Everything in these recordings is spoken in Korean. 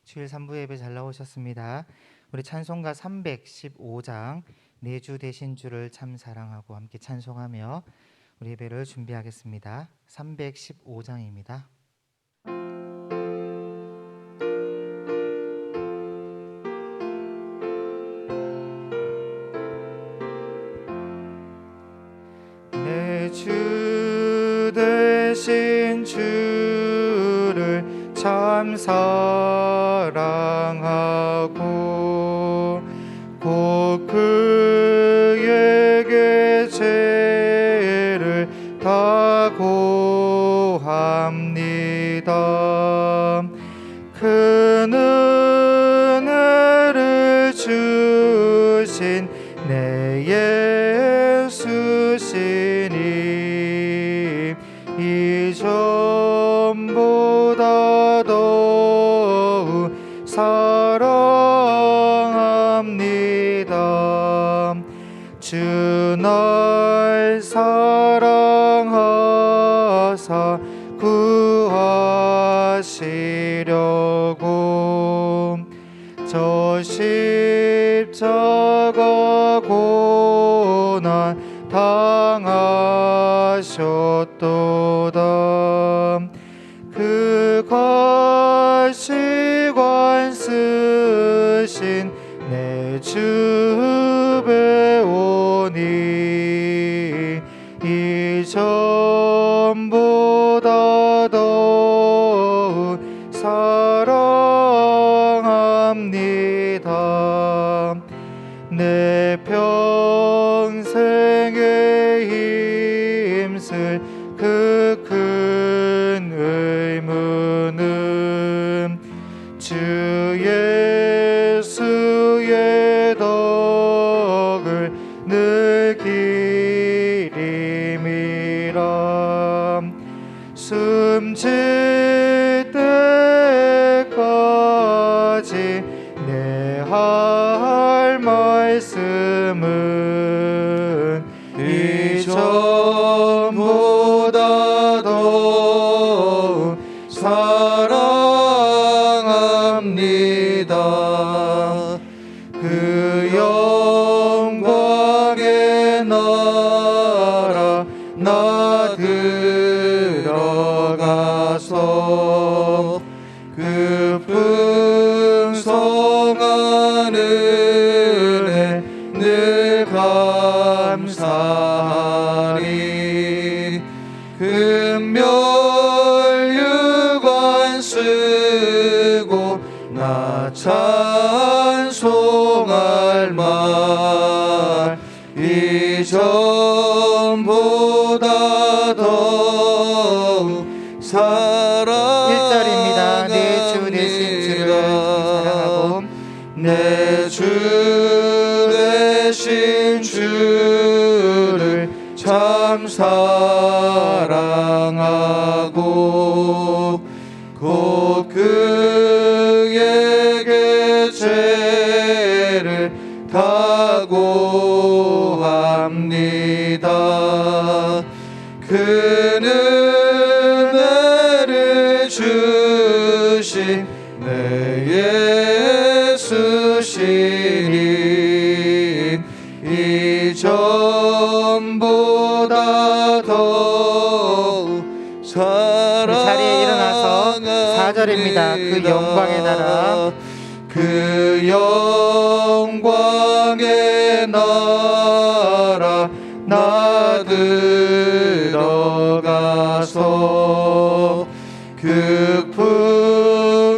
주일 3부 예배 잘 나오셨습니다. 우리 찬송가 315장 내 주 되신 주를 참 사랑하고 함께 찬송하며 우리 예배를 준비하겠습니다. 315장입니다. 내 주 되신 주를 참 사랑하고 곧 그에게 죄를 다 고합니다. 큰 은혜를 주신 내 예수시니 이전보다 더욱 사랑합니다. 주 날 사랑하사 구하시려고 저 십자가 고난 당하셨도다. 그 가시관 쓰신 내 주 배우니 이전보다 더욱 사랑합니다. 내 평생에 힘쓸 그 큰 의무는 주 예수의 덕을 늘 기림이라. 숨질 때까지 내 할 말씀은 이전보다 더욱 사랑합니다. 그 영광의 나라 나 들어가서 그 풍성한 은혜 늘 감사하리. 금멸유관 쓰고 나 찬송할 말 이전보다 더욱 사랑합니다. 1절입니다. 내 주 되신 주를 사랑하고 내 주 되신 주를 참 사랑하고 곧 그에게 죄를 다 고합니다. 큰 은혜를 주신 내 예수시니 이전보다 더욱 사랑합니다. 자리에 일어나서 4절입니다. 그 영광의 나라 그 영광의 나라 나 들어가서 그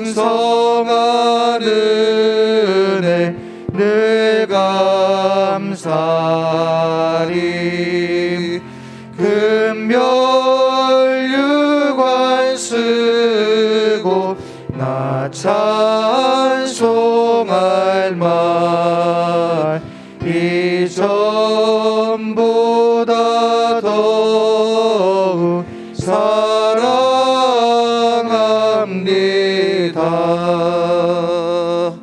풍성한 은혜 늘 감사하리. 금멸유관 쓰고 나 찬송할 말 이전보다 더욱 사랑합니다.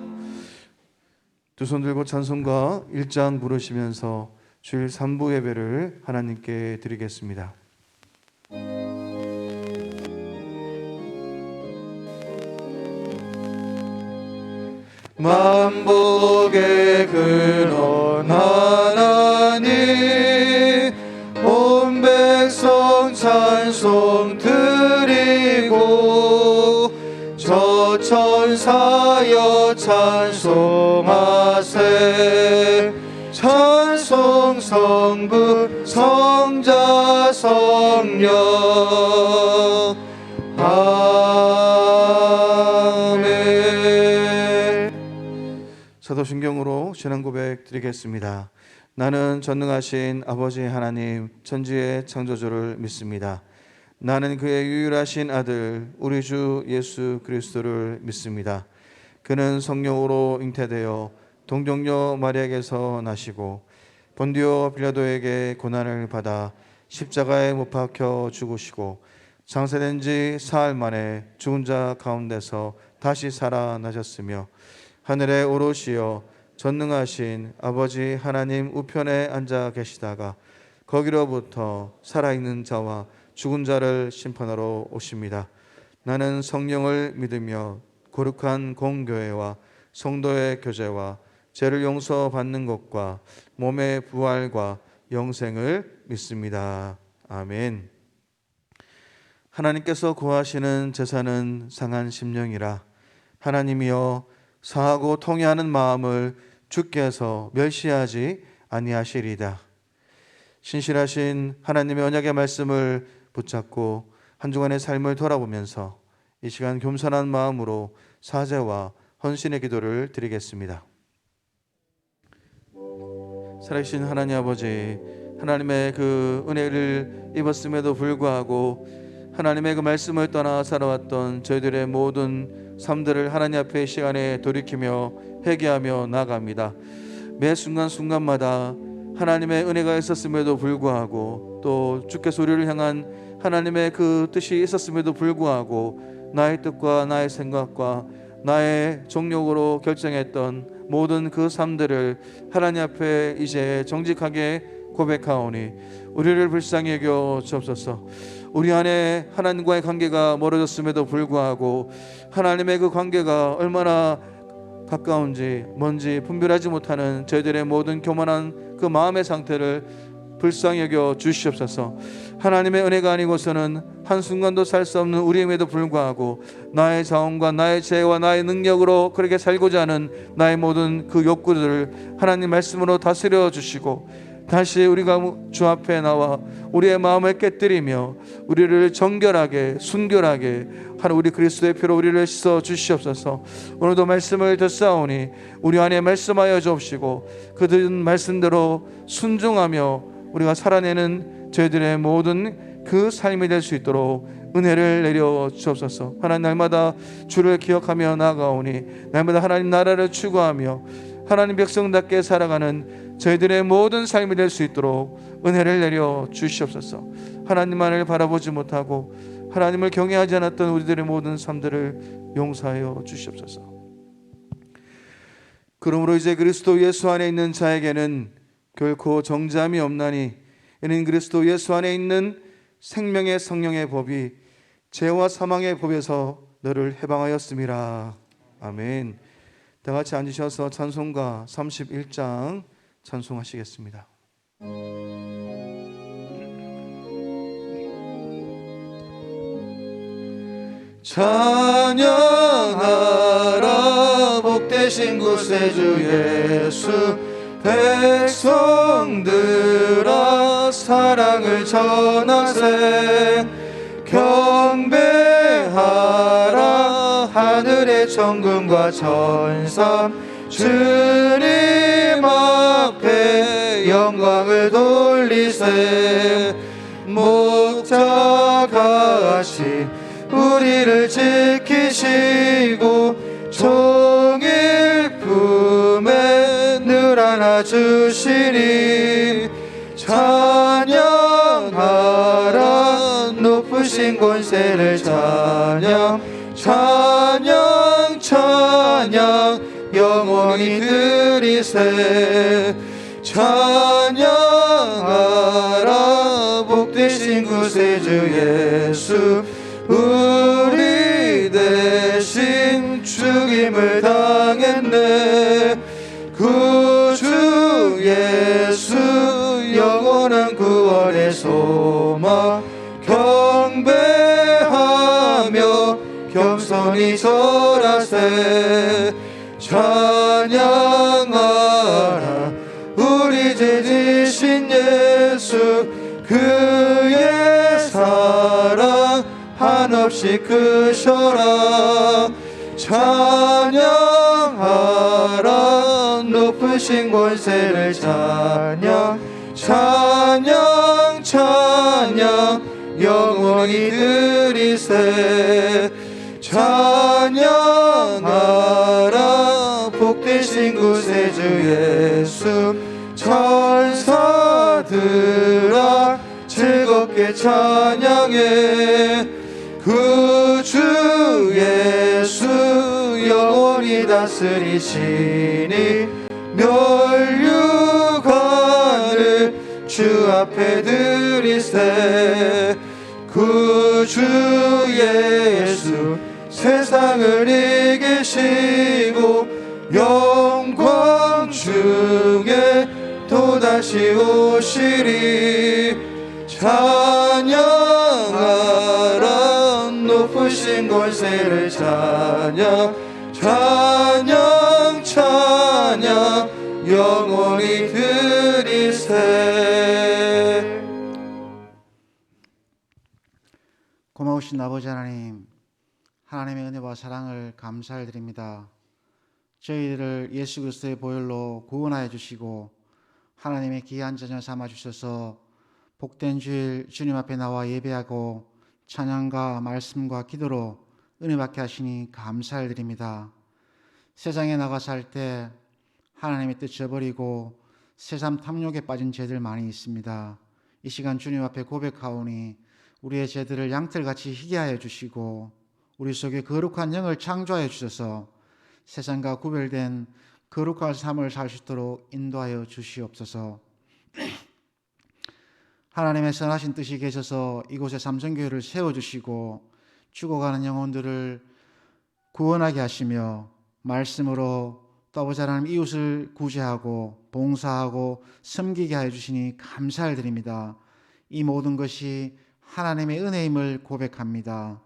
두 손 들고 찬송가 1장 부르시면서 주일 3부 예배를 하나님께 드리겠습니다. 만복의 근원 하나님, 온 백성 찬송 드리고 저 천사여 찬송하세. 찬송 성부 성자 성령. 아멘. 사도신경으로 신앙 고백 드리겠습니다. 나는 전능하신 아버지 하나님 천지의 창조주를 믿습니다. 나는 그의 유일하신 아들 우리 주 예수 그리스도를 믿습니다. 그는 성령으로 잉태되어 동정녀 마리아에게서 나시고 본디오 빌라도에게 고난을 받아 십자가에 못 박혀 죽으시고 장사된 지 사흘 만에 죽은 자 가운데서 다시 살아나셨으며 하늘에 오르시어 전능하신 아버지 하나님 우편에 앉아 계시다가 거기로부터 살아있는 자와 죽은 자를 심판하러 오십니다. 나는 성령을 믿으며 거룩한 공교회와 성도의 교제와 죄를 용서받는 것과 몸의 부활과 영생을 믿습니다. 아멘. 하나님께서 구하시는 제사는 상한 심령이라. 하나님이여 사하고 통회하는 마음을 주께서 멸시하지 아니하시리다. 신실하신 하나님의 언약의 말씀을 붙잡고 한 주간의 삶을 돌아보면서 이 시간 겸손한 마음으로 사죄와 헌신의 기도를 드리겠습니다. 살아계신 하나님 아버지, 하나님의 그 은혜를 입었음에도 불구하고 하나님의 그 말씀을 떠나 살아왔던 저희들의 모든 삶들을 하나님 앞에 이 시간에 돌이키며 회개하며 나아갑니다. 매 순간순간마다 하나님의 은혜가 있었음에도 불구하고 또 주께서 우리를 향한 하나님의 그 뜻이 있었음에도 불구하고 나의 뜻과 나의 생각과 나의 정욕으로 결정했던 모든 그 삶들을 하나님 앞에 이제 정직하게 고백하오니 우리를 불쌍히 여겨 주옵소서. 우리 안에 하나님과의 관계가 멀어졌음에도 불구하고 하나님의 그 관계가 얼마나 가까운지 먼지 분별하지 못하는 저희들의 모든 교만한 그 마음의 상태를 불쌍히 여겨 주시옵소서. 하나님의 은혜가 아니고서는 한순간도 살 수 없는 우리임에도 불구하고 나의 자원과 나의 죄와 나의 능력으로 그렇게 살고자 하는 나의 모든 그 욕구들을 하나님 말씀으로 다스려 주시고 다시 우리가 주 앞에 나와 우리의 마음을 깨뜨리며 우리를 정결하게 순결하게 하는 우리 그리스도의 피로 우리를 씻어 주시옵소서. 오늘도 말씀을 듣사오니 우리 안에 말씀하여 주옵시고 그 들은 말씀대로 순종하며 우리가 살아내는 저희들의 모든 그 삶이 될 수 있도록 은혜를 내려 주옵소서. 하나님 날마다 주를 기억하며 나아가오니 날마다 하나님 나라를 추구하며 하나님 백성답게 살아가는 저희들의 모든 삶이 될 수 있도록 은혜를 내려 주시옵소서. 하나님만을 바라보지 못하고 하나님을 경외하지 않았던 우리들의 모든 삶들을 용서하여 주시옵소서. 그러므로 이제 그리스도 예수 안에 있는 자에게는 결코 정죄함이 없나니 이는 그리스도 예수 안에 있는 생명의 성령의 법이 죄와 사망의 법에서 너를 해방하였음이라. 아멘. 다 같이 앉으셔서 찬송가 31장 찬송하시겠습니다. 찬양하라 복되신 구세주 예수. 백성들아 사랑을 전하세. 경배하라 하늘의 천군과 천사. 주님 앞에 영광을 돌리세. 목자같이 우리를 지키시고 종일 품에 늘 안아주시니. 찬양하라 높으신 권세를 찬양. 찬양 찬양 영원히 드리세. 찬양하라 복되신 구세주 예수. 우리 대신 죽임을 당했네. 예수 영원한 구원의 소망 경배하며 겸손히 절하세 찬양하라 우리 주 되신 예수 그의 사랑 한없이 크셔라 찬양하라 높으신 권세를 찬양 찬양 찬양 영원히 드리세 찬양하라 복되신 구세주 예수 천사들아 즐겁게 찬양해 구주 예수 영원히 다스리시니 멸류관을 주 앞에 드리세 구주 예수 세상을 이기시고 영광 중에 또다시 오시리 찬양하라 높으신 권세를 찬양 찬양 찬양 영원히 드리세. 고마우신 아버지 하나님, 하나님의 은혜와 사랑을 감사드립니다. 저희들을 예수 그리스도의 보혈로 구원하여 주시고 하나님의 귀한 자녀 삼아 주셔서 복된 주일 주님 앞에 나와 예배하고 찬양과 말씀과 기도로 은혜받게 하시니 감사드립니다. 세상에 나가 살 때 하나님의 뜻 저버리고 세상 탐욕에 빠진 죄들 많이 있습니다. 이 시간 주님 앞에 고백하오니 우리의 죄들을 양털같이 희게 하여 주시고 우리 속에 거룩한 영을 창조하여 주셔서 세상과 구별된 거룩한 삶을 살 수 있도록 인도하여 주시옵소서. 하나님의 선하신 뜻이 계셔서 이곳에 삼성교회를 세워주시고 죽어가는 영혼들을 구원하게 하시며 말씀으로 또 아버지 하나님 이웃을 구제하고 봉사하고 섬기게 하여 주시니 감사를 드립니다. 이 모든 것이 하나님의 은혜임을 고백합니다.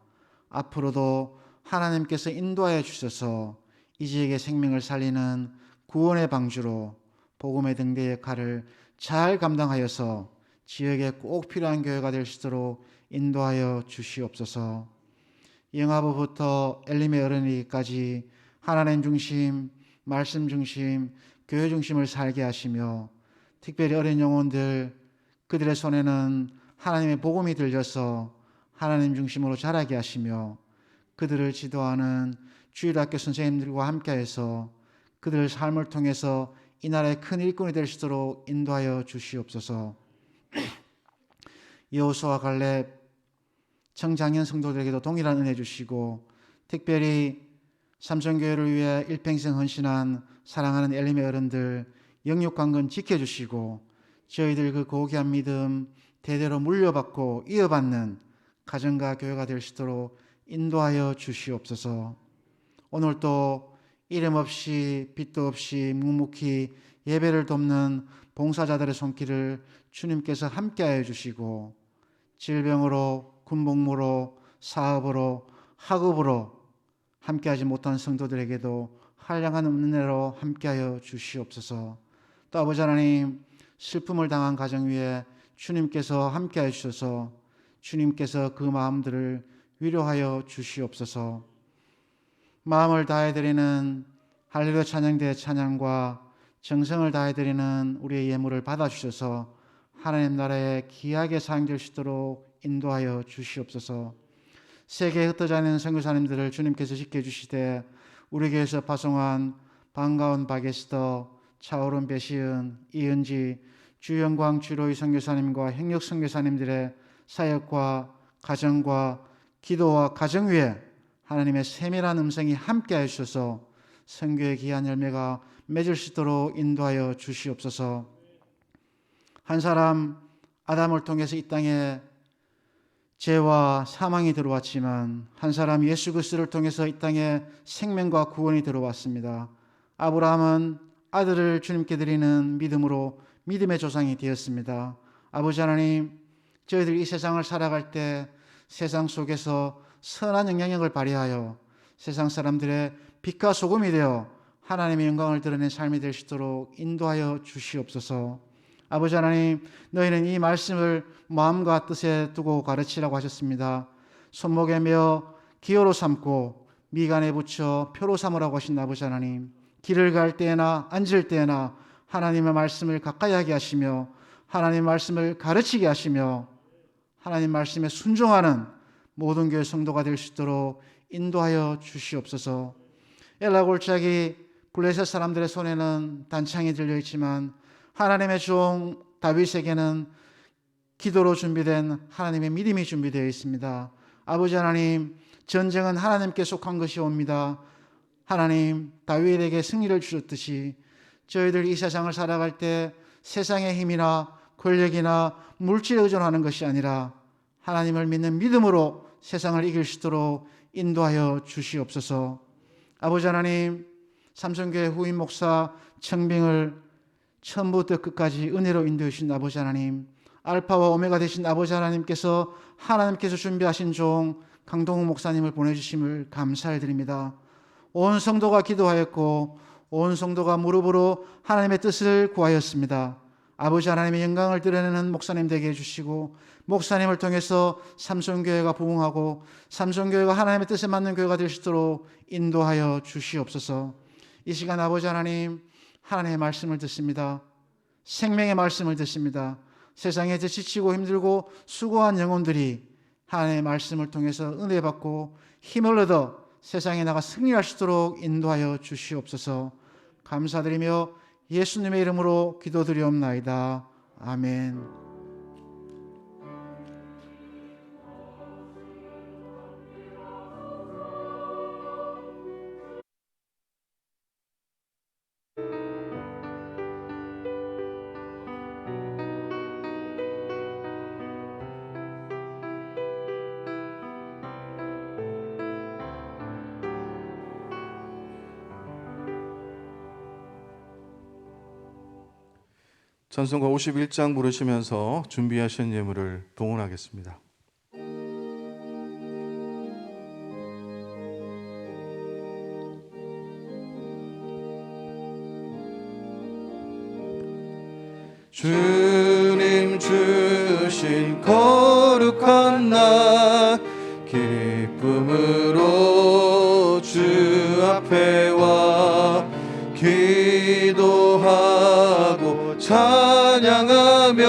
앞으로도 하나님께서 인도하여 주셔서 이 지역의 생명을 살리는 구원의 방주로 복음의 등대 역할을 잘 감당하여서 지역에 꼭 필요한 교회가 될 수 있도록 인도하여 주시옵소서. 영아부부터 엘림의 어른이기까지 하나님 중심, 말씀 중심, 교회 중심을 살게 하시며 특별히 어린 영혼들 그들의 손에는 하나님의 복음이 들려서 하나님 중심으로 자라게 하시며 그들을 지도하는 주일학교 선생님들과 함께해서 그들의 삶을 통해서 이 나라의 큰 일꾼이 될 수 있도록 인도하여 주시옵소서. 여호수아 갈렙 청장년 성도들에게도 동일한 은혜 주시고 특별히 삼성교회를 위해 일평생 헌신한 사랑하는 엘림의 어른들 영육강건 지켜주시고 저희들 그 고귀한 믿음 대대로 물려받고 이어받는 가정과 교회가 될 수 있도록 인도하여 주시옵소서. 오늘도 이름 없이 빛도 없이 묵묵히 예배를 돕는 봉사자들의 손길을 주님께서 함께하여 주시고 질병으로 군복무로 사업으로 학업으로 함께하지 못한 성도들에게도 한량한 은혜로 함께하여 주시옵소서. 또 아버지 하나님 슬픔을 당한 가정 위에 주님께서 함께하여 주셔서 주님께서 그 마음들을 위로하여 주시옵소서. 마음을 다해드리는 할렐루야 찬양대의 찬양과 정성을 다해드리는 우리의 예물을 받아주셔서 하나님 나라에 귀하게 사용될 수 있도록 인도하여 주시옵소서. 세계에 흩어져 있는 선교사님들을 주님께서 지켜주시되 우리 교회에서 파송한 반가운 박에스더, 차오른 배시은, 이은지, 주영광 주로이 선교사님과 행력 선교사님들의 사역과 가정과 기도와 가정 위에 하나님의 세밀한 음성이 함께하여 주셔서 선교의 귀한 열매가 맺을 수 있도록 인도하여 주시옵소서. 한 사람 아담을 통해서 이 땅에 죄와 사망이 들어왔지만 한 사람 예수 그리스도를 통해서 이 땅에 생명과 구원이 들어왔습니다. 아브라함은 아들을 주님께 드리는 믿음으로 믿음의 조상이 되었습니다. 아버지 하나님, 저희들이 이 세상을 살아갈 때 세상 속에서 선한 영향력을 발휘하여 세상 사람들의 빛과 소금이 되어 하나님의 영광을 드러낸 삶이 될 수 있도록 인도하여 주시옵소서. 아버지 하나님, 너희는 이 말씀을 마음과 뜻에 두고 가르치라고 하셨습니다. 손목에 메어 기호로 삼고 미간에 붙여 표로 삼으라고 하신 아버지 하나님, 길을 갈 때나 앉을 때나 하나님의 말씀을 가까이 하게 하시며 하나님의 말씀을 가르치게 하시며 하나님 말씀에 순종하는 모든 교회 성도가 될 수 있도록 인도하여 주시옵소서. 엘라 골짜기 블레셋 사람들의 손에는 단창이 들려있지만 하나님의 종 다윗에게는 기도로 준비된 하나님의 믿음이 준비되어 있습니다. 아버지 하나님, 전쟁은 하나님께 속한 것이옵니다. 하나님, 다윗에게 승리를 주셨듯이 저희들 이 세상을 살아갈 때 세상의 힘이나 권력이나 물질에 의존하는 것이 아니라 하나님을 믿는 믿음으로 세상을 이길 수 있도록 인도하여 주시옵소서. 아버지 하나님, 삼성교회 후임 목사 청빙을 처음부터 끝까지 은혜로 인도해 주신 아버지 하나님, 알파와 오메가 되신 아버지 하나님께서 하나님께서 준비하신 종 강동욱 목사님을 보내주심을 감사해 드립니다. 온 성도가 기도하였고 온 성도가 무릎으로 하나님의 뜻을 구하였습니다. 아버지 하나님의 영광을 드러내는 목사님 되게 해주시고 목사님을 통해서 삼성교회가 부흥하고 삼성교회가 하나님의 뜻에 맞는 교회가 될 수 있도록 인도하여 주시옵소서. 이 시간 아버지 하나님, 하나님의 말씀을 듣습니다. 생명의 말씀을 듣습니다. 세상에 지치고 힘들고 수고한 영혼들이 하나님의 말씀을 통해서 은혜 받고 힘을 얻어 세상에 나가 승리할 수 있도록 인도하여 주시옵소서. 감사드리며 예수님의 이름으로 기도드리옵나이다. 아멘. 찬송가 51장 부르시면서 준비하신 예물을 동원하겠습니다. 주님 주신 거룩한 날 기쁨으로 주 앞에 와 기도하고 찬양하며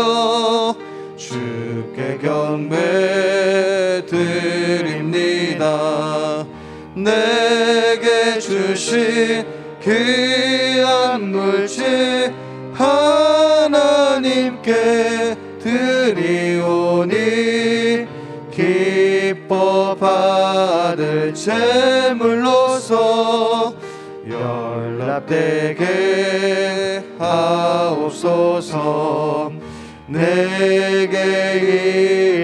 주께 경배 드립니다. 내게 주신 귀한 물질 하나님께 드리오니 기뻐 받을 제물로서 연락되게 하옵소서. 내게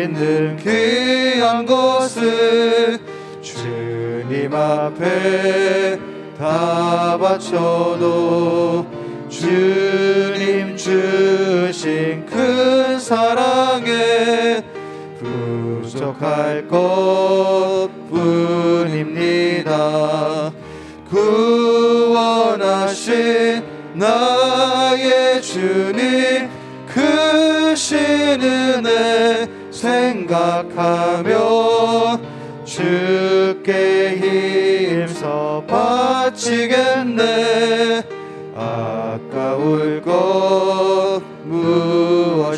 있는 귀한 것을 주님 앞에 다 바쳐도 주님 주신 큰 사랑에 부족할 것뿐입니다. 구원하신 나의 주님 크신 은혜 생각하며 주께 힘써 바치겠네. 아까울 것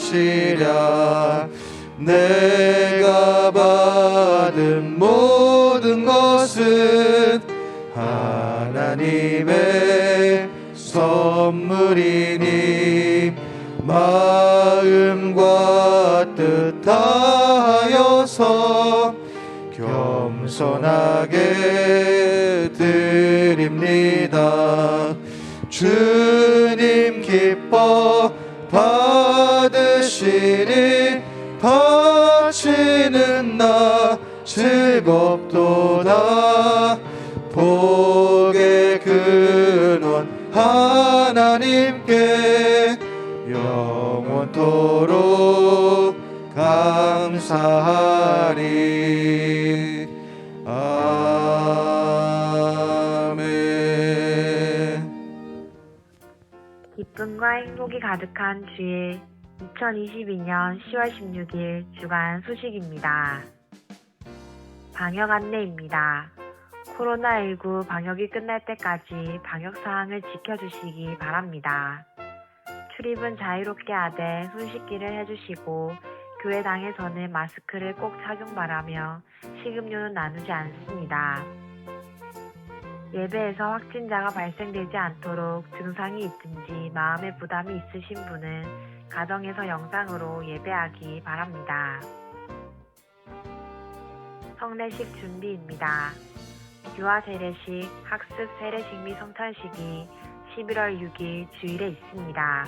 무엇이랴. 내가 받은 모든 것은 하나님의 선물이니 마음과 뜻 다하여서 겸손하게 드립니다. 주님 기뻐 받으시니 바치는 나 즐겁도다. 복의 근원 하나님께 영원토록 감사하리. 아멘. 기쁨과 행복이 가득한 주일 2022년 10월 16일 주간 소식입니다. 방역 안내입니다. 코로나19 방역이 끝날 때까지 방역사항을 지켜주시기 바랍니다. 출입은 자유롭게 하되 손 씻기를 해주시고 교회당에서는 마스크를 꼭 착용 바라며 식음료는 나누지 않습니다. 예배에서 확진자가 발생되지 않도록 증상이 있든지 마음의 부담이 있으신 분은 가정에서 영상으로 예배하기 바랍니다. 성례식 준비입니다. 유아 세례식, 학습 세례식 및 성탄식이 11월 6일 주일에 있습니다.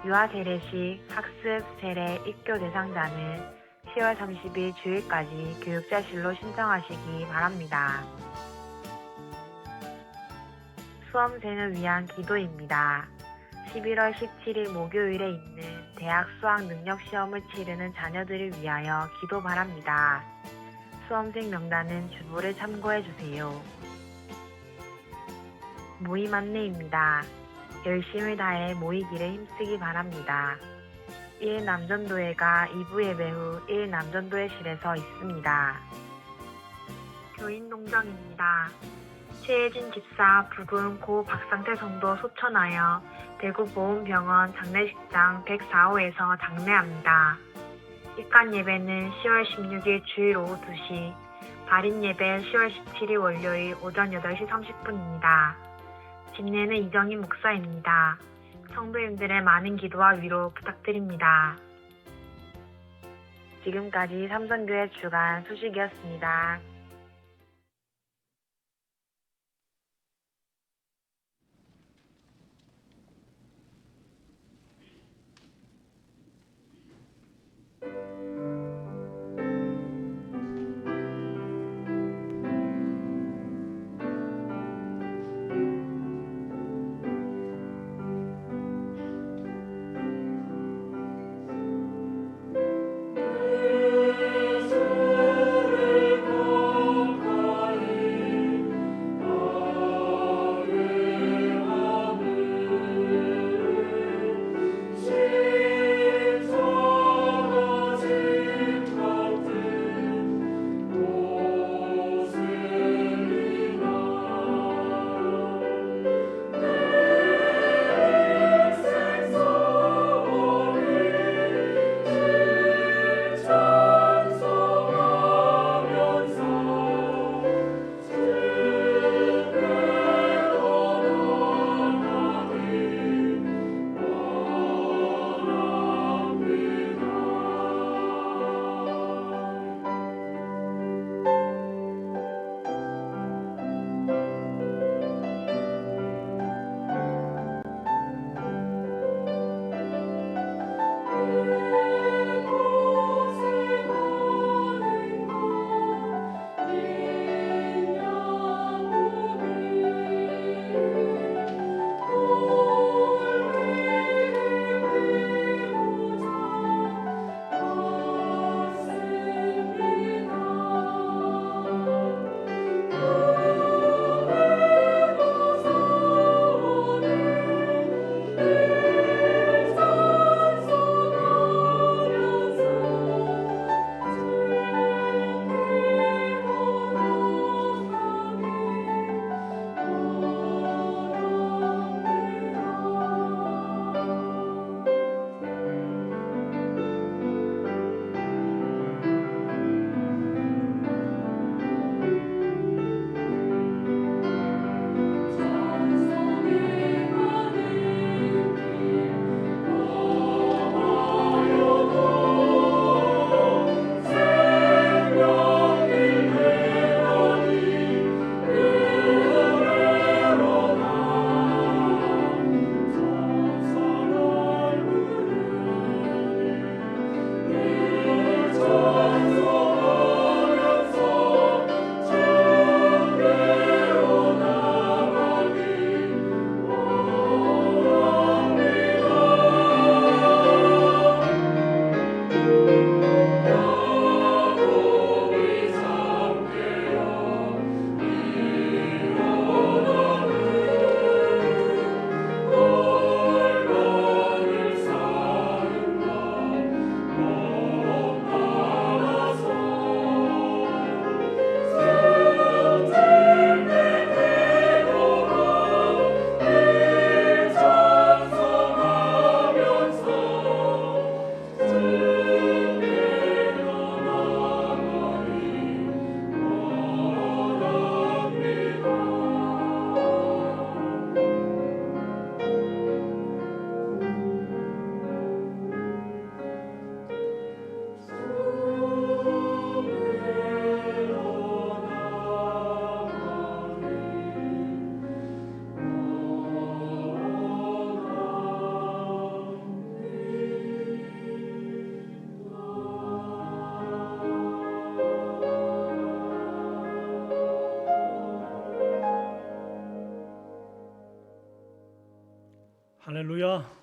유아 세례식, 학습 세례 입교 대상자는 10월 30일 주일까지 교육자실로 신청하시기 바랍니다. 수험생을 위한 기도입니다. 11월 17일 목요일에 있는 대학 수학 능력 시험을 치르는 자녀들을 위하여 기도 바랍니다. 수험생 명단은 주보를 참고해 주세요. 모임 안내입니다. 열심을 다해 모이기를 힘쓰기 바랍니다. 1남전도회가 2부 예배 후 1남전도회실에서 있습니다. 교인농장입니다. 최혜진 집사 부근 고 박상태 성도 소천하여 대구보훈병원 장례식장 104호에서 장례합니다. 입간 예배는 10월 16일 주일 오후 2시, 발인 예배 10월 17일 월요일 오전 8시 30분입니다. 집례는 이정인 목사입니다. 성도님들의 많은 기도와 위로 부탁드립니다. 지금까지 삼성교회 주간 소식이었습니다.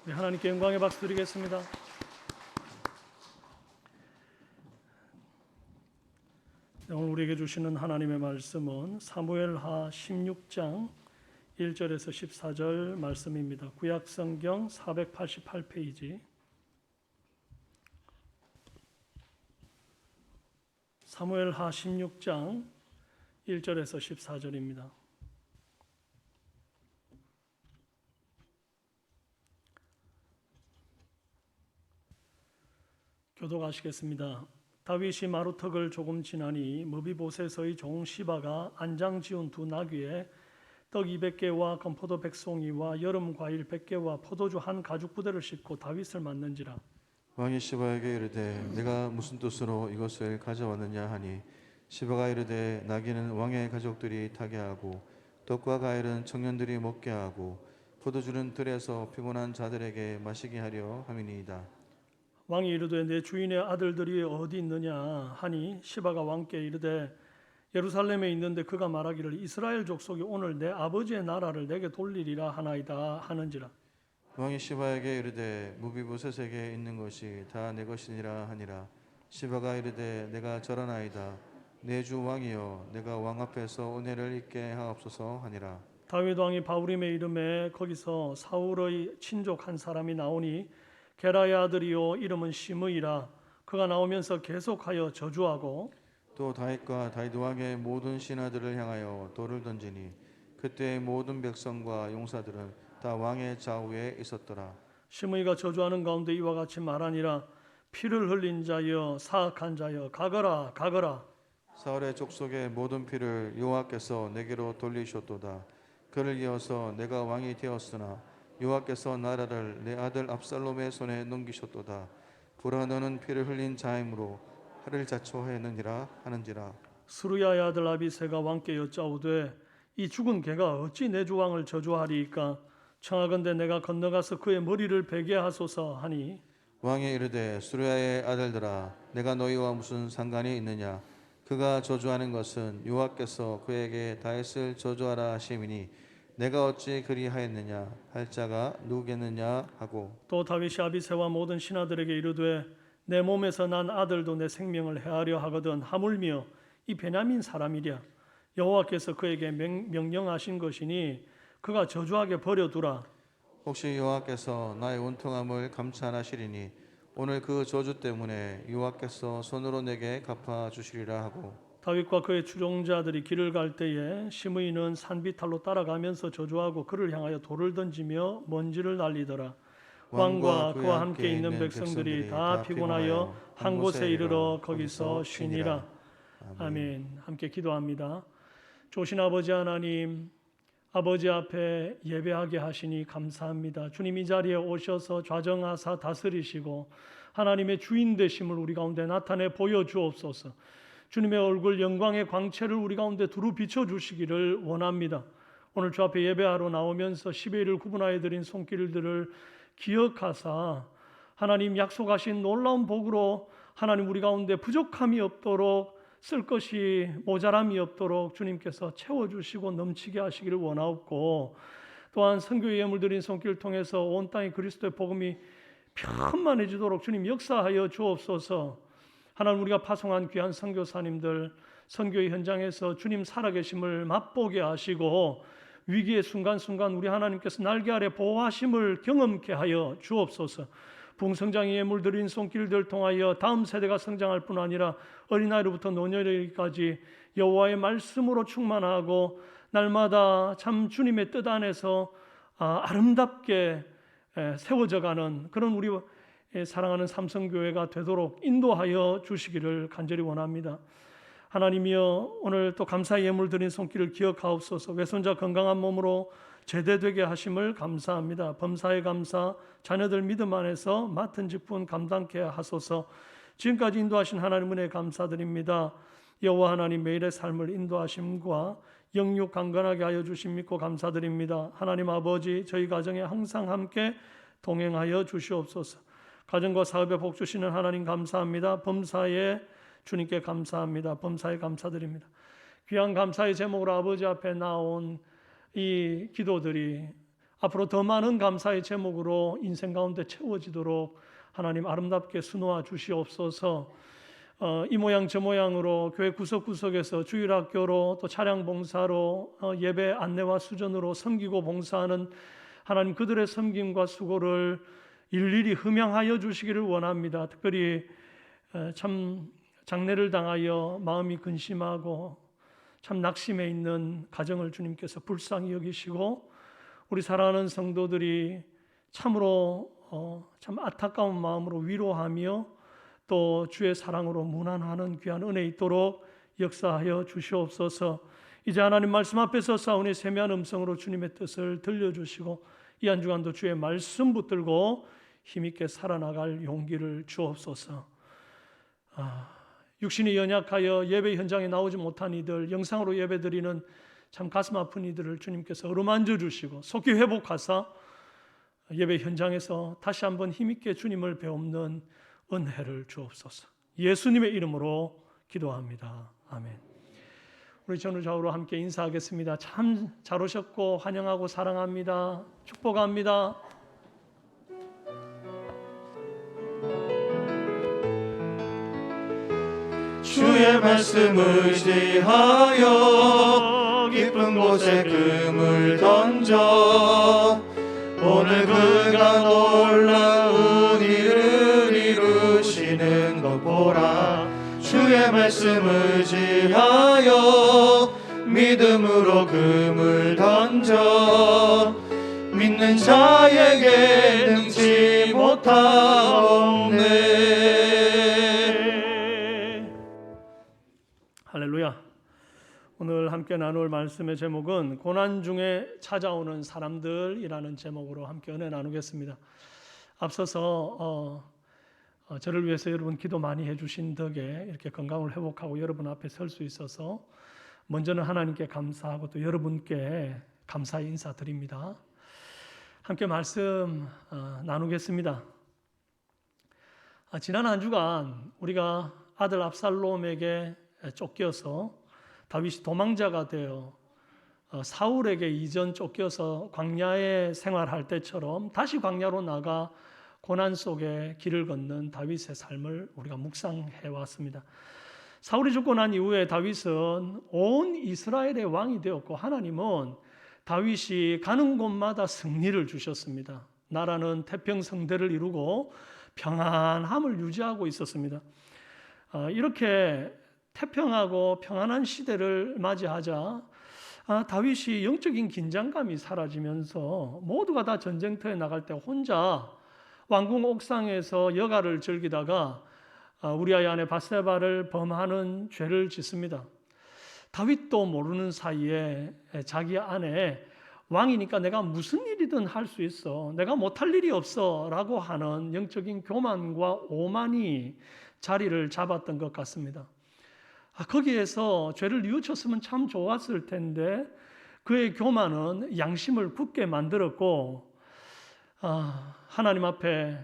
우리 하나님께 영광의 박수 드리겠습니다. 오늘 우리에게 주시는 하나님의 말씀은 사무엘하 16장 1절에서 14절 말씀입니다. 구약성경 488페이지 사무엘하 16장 1절에서 14절입니다. 교독하시겠습니다. 다윗이 마루턱을 조금 지나니 머비보셋의 종 시바가 안장 지은 두 나귀에 떡 200개와 건포도 100송이와 여름 과일 100개와 포도주 한 가죽 부대를 싣고 다윗을 맞는지라. 왕이 시바에게 이르되 내가 무슨 뜻으로 이것을 가져왔느냐 하니 시바가 이르되 나귀는 왕의 가족들이 타게 하고 떡과 과일은 청년들이 먹게 하고 포도주는 들에서 피곤한 자들에게 마시게 하려 함이니이다. 왕이 이르되 내 주인의 아들들이 어디 있느냐 하니 시바가 왕께 이르되 예루살렘에 있는데 그가 말하기를 이스라엘 족속이 오늘 내 아버지의 나라를 내게 돌리리라 하나이다 하는지라. 왕이 시바에게 이르되 무비보셋에게 있는 것이 다 내 것이니라 하니라. 시바가 이르되 내가 절하나이다. 내 주 왕이여 내가 왕 앞에서 은혜를 입게 하옵소서 하니라. 다윗 왕이 바울임에 이름에 거기서 사울의 친족 한 사람이 나오니 게라의 아들이요 이름은 시므이라. 그가 나오면서 계속하여 저주하고 또 다윗과 다윗 왕의 모든 신하들을 향하여 돌을 던지니 그때의 모든 백성과 용사들은 다 왕의 좌우에 있었더라. 시므이가 저주하는 가운데 이와 같이 말하니라. 피를 흘린 자여 사악한 자여 가거라 가거라. 사울의 족속의 모든 피를 여호와께서 내게로 돌리셨도다. 그를 이어서 내가 왕이 되었으나 여호와께서 나라를 내 아들 압살롬의 손에 넘기셨도다. 보라 너는 피를 흘린 자이므로 하를 자초하였느니라 하는지라. 스루야의 아들 아비새가 왕께 여짜오되 이 죽은 개가 어찌 내 주 왕을 저주하리이까. 청하건대 내가 건너가서 그의 머리를 베게 하소서 하니 왕이 이르되 수르야의 아들들아 내가 너희와 무슨 상관이 있느냐. 그가 저주하는 것은 여호와께서 그에게 다윗을 저주하라 하심이니 내가 어찌 그리하였느냐 할 자가 누구겠느냐 하고. 또 다윗이 아비새와 모든 신하들에게 이르되 내 몸에서 난 아들도 내 생명을 해하려 하거든 하물며 이 베냐민 사람이랴. 여호와께서 그에게 명령하신 것이니 그가 저주하게 버려두라. 혹시 여호와께서 나의 온통함을 감찰하시리니 오늘 그 저주 때문에 여호와께서 손으로 내게 갚아 주시리라 하고. 다윗과 그의 추종자들이 길을 갈 때에 시므이는 산비탈로 따라가면서 저주하고 그를 향하여 돌을 던지며 먼지를 날리더라. 왕과 그와 함께 있는 백성들이 다 피곤하여 한 곳에 이르러 거기서 쉬니라. 아멘. 함께 기도합니다. 좋으신 아버지 하나님, 아버지 앞에 예배하게 하시니 감사합니다. 주님 이 자리에 오셔서 좌정하사 다스리시고 하나님의 주인 되심을 우리 가운데 나타내 보여주옵소서. 주님의 얼굴 영광의 광채를 우리 가운데 두루 비춰주시기를 원합니다. 오늘 주 앞에 예배하러 나오면서 10회를 구분하여 드린 손길들을 기억하사 하나님 약속하신 놀라운 복으로 하나님 우리 가운데 부족함이 없도록 쓸 것이 모자람이 없도록 주님께서 채워주시고 넘치게 하시기를 원하옵고, 또한 선교의 예물 드린 손길을 통해서 온 땅에 그리스도의 복음이 편만해지도록 주님 역사하여 주옵소서. 하나님 우리가 파송한 귀한 선교사님들 선교의 현장에서 주님 살아계심을 맛보게 하시고 위기의 순간순간 우리 하나님께서 날개 아래 보호하심을 경험케 하여 주옵소서. 붕성장의 예물 드린 손길들 통하여 다음 세대가 성장할 뿐 아니라 어린아이로부터 노년에까지 여호와의 말씀으로 충만하고 날마다 참 주님의 뜻 안에서 아름답게 세워져가는 그런 우리 사랑하는 삼성교회가 되도록 인도하여 주시기를 간절히 원합니다. 하나님이여, 오늘 또 감사의 예물 드린 손길을 기억하옵소서. 외손자 건강한 몸으로 제대되게 하심을 감사합니다. 범사에 감사, 자녀들 믿음 안에서 맡은 직분 감당케 하소서. 지금까지 인도하신 하나님 은혜 감사드립니다. 여호와 하나님 매일의 삶을 인도하심과 영육 강건하게 하여 주심 믿고 감사드립니다. 하나님 아버지, 저희 가정에 항상 함께 동행하여 주시옵소서. 가정과 사업에 복 주시는 하나님 감사합니다. 범사에 주님께 감사합니다. 범사에 감사드립니다. 귀한 감사의 제목으로 아버지 앞에 나온 이 기도들이 앞으로 더 많은 감사의 제목으로 인생 가운데 채워지도록 하나님 아름답게 수놓아 주시옵소서. 이 모양 저 모양으로 교회 구석구석에서 주일학교로 또 차량 봉사로 예배 안내와 수전으로 섬기고 봉사하는 하나님 그들의 섬김과 수고를 일일이 흠양하여 주시기를 원합니다. 특별히 참 장례를 당하여 마음이 근심하고 참 낙심해 있는 가정을 주님께서 불쌍히 여기시고 우리 사랑하는 성도들이 참으로 참 안타까운 마음으로 위로하며 또 주의 사랑으로 무난하는 귀한 은혜 있도록 역사하여 주시옵소서. 이제 하나님 말씀 앞에서 싸우니 세미한 음성으로 주님의 뜻을 들려주시고 이 한 주간도 주의 말씀 붙들고 힘있게 살아나갈 용기를 주옵소서. 육신이 연약하여 예배 현장에 나오지 못한 이들, 영상으로 예배드리는 참 가슴 아픈 이들을 주님께서 어루만져 주시고 속히 회복하사 예배 현장에서 다시 한번 힘있게 주님을 배우는 은혜를 주옵소서. 예수님의 이름으로 기도합니다. 아멘. 우리 전우좌우로 함께 인사하겠습니다. 참 잘 오셨고 환영하고 사랑합니다. 축복합니다. 주의 말씀 의지하여 깊은 곳에 금을 던져 오늘 그가 놀라운 일을 이루시는 것 보라. 주의 말씀 의지하여 믿음으로 금을 던져 믿는 자에게 능치 못하옵네. 할렐루야. 오늘 함께 나눌 말씀의 제목은 고난 중에 찾아오는 사람들이라는 제목으로 함께 은혜 나누겠습니다. 앞서서 저를 위해서 여러분 기도 많이 해주신 덕에 이렇게 건강을 회복하고 여러분 앞에 설 수 있어서 먼저는 하나님께 감사하고 또 여러분께 감사의 인사드립니다. 함께 말씀 나누겠습니다. 지난 한 주간 우리가 아들 압살롬에게 쫓겨서 다윗이 도망자가 되어 사울에게 이전 쫓겨서 광야에 생활할 때처럼 다시 광야로 나가 고난 속에 길을 걷는 다윗의 삶을 우리가 묵상해 왔습니다. 사울이 죽고 난 이후에 다윗은 온 이스라엘의 왕이 되었고 하나님은 다윗이 가는 곳마다 승리를 주셨습니다. 나라는 태평성대를 이루고 평안함을 유지하고 있었습니다. 이렇게 태평하고 평안한 시대를 맞이하자 다윗이 영적인 긴장감이 사라지면서 모두가 다 전쟁터에 나갈 때 혼자 왕궁 옥상에서 여가를 즐기다가 우리아의 아내 밧세바를 범하는 죄를 짓습니다. 다윗도 모르는 사이에 자기 아내 왕이니까 내가 무슨 일이든 할 수 있어, 내가 못할 일이 없어 라고 하는 영적인 교만과 오만이 자리를 잡았던 것 같습니다. 거기에서 죄를 뉘우쳤으면 참 좋았을 텐데 그의 교만은 양심을 굳게 만들었고 하나님 앞에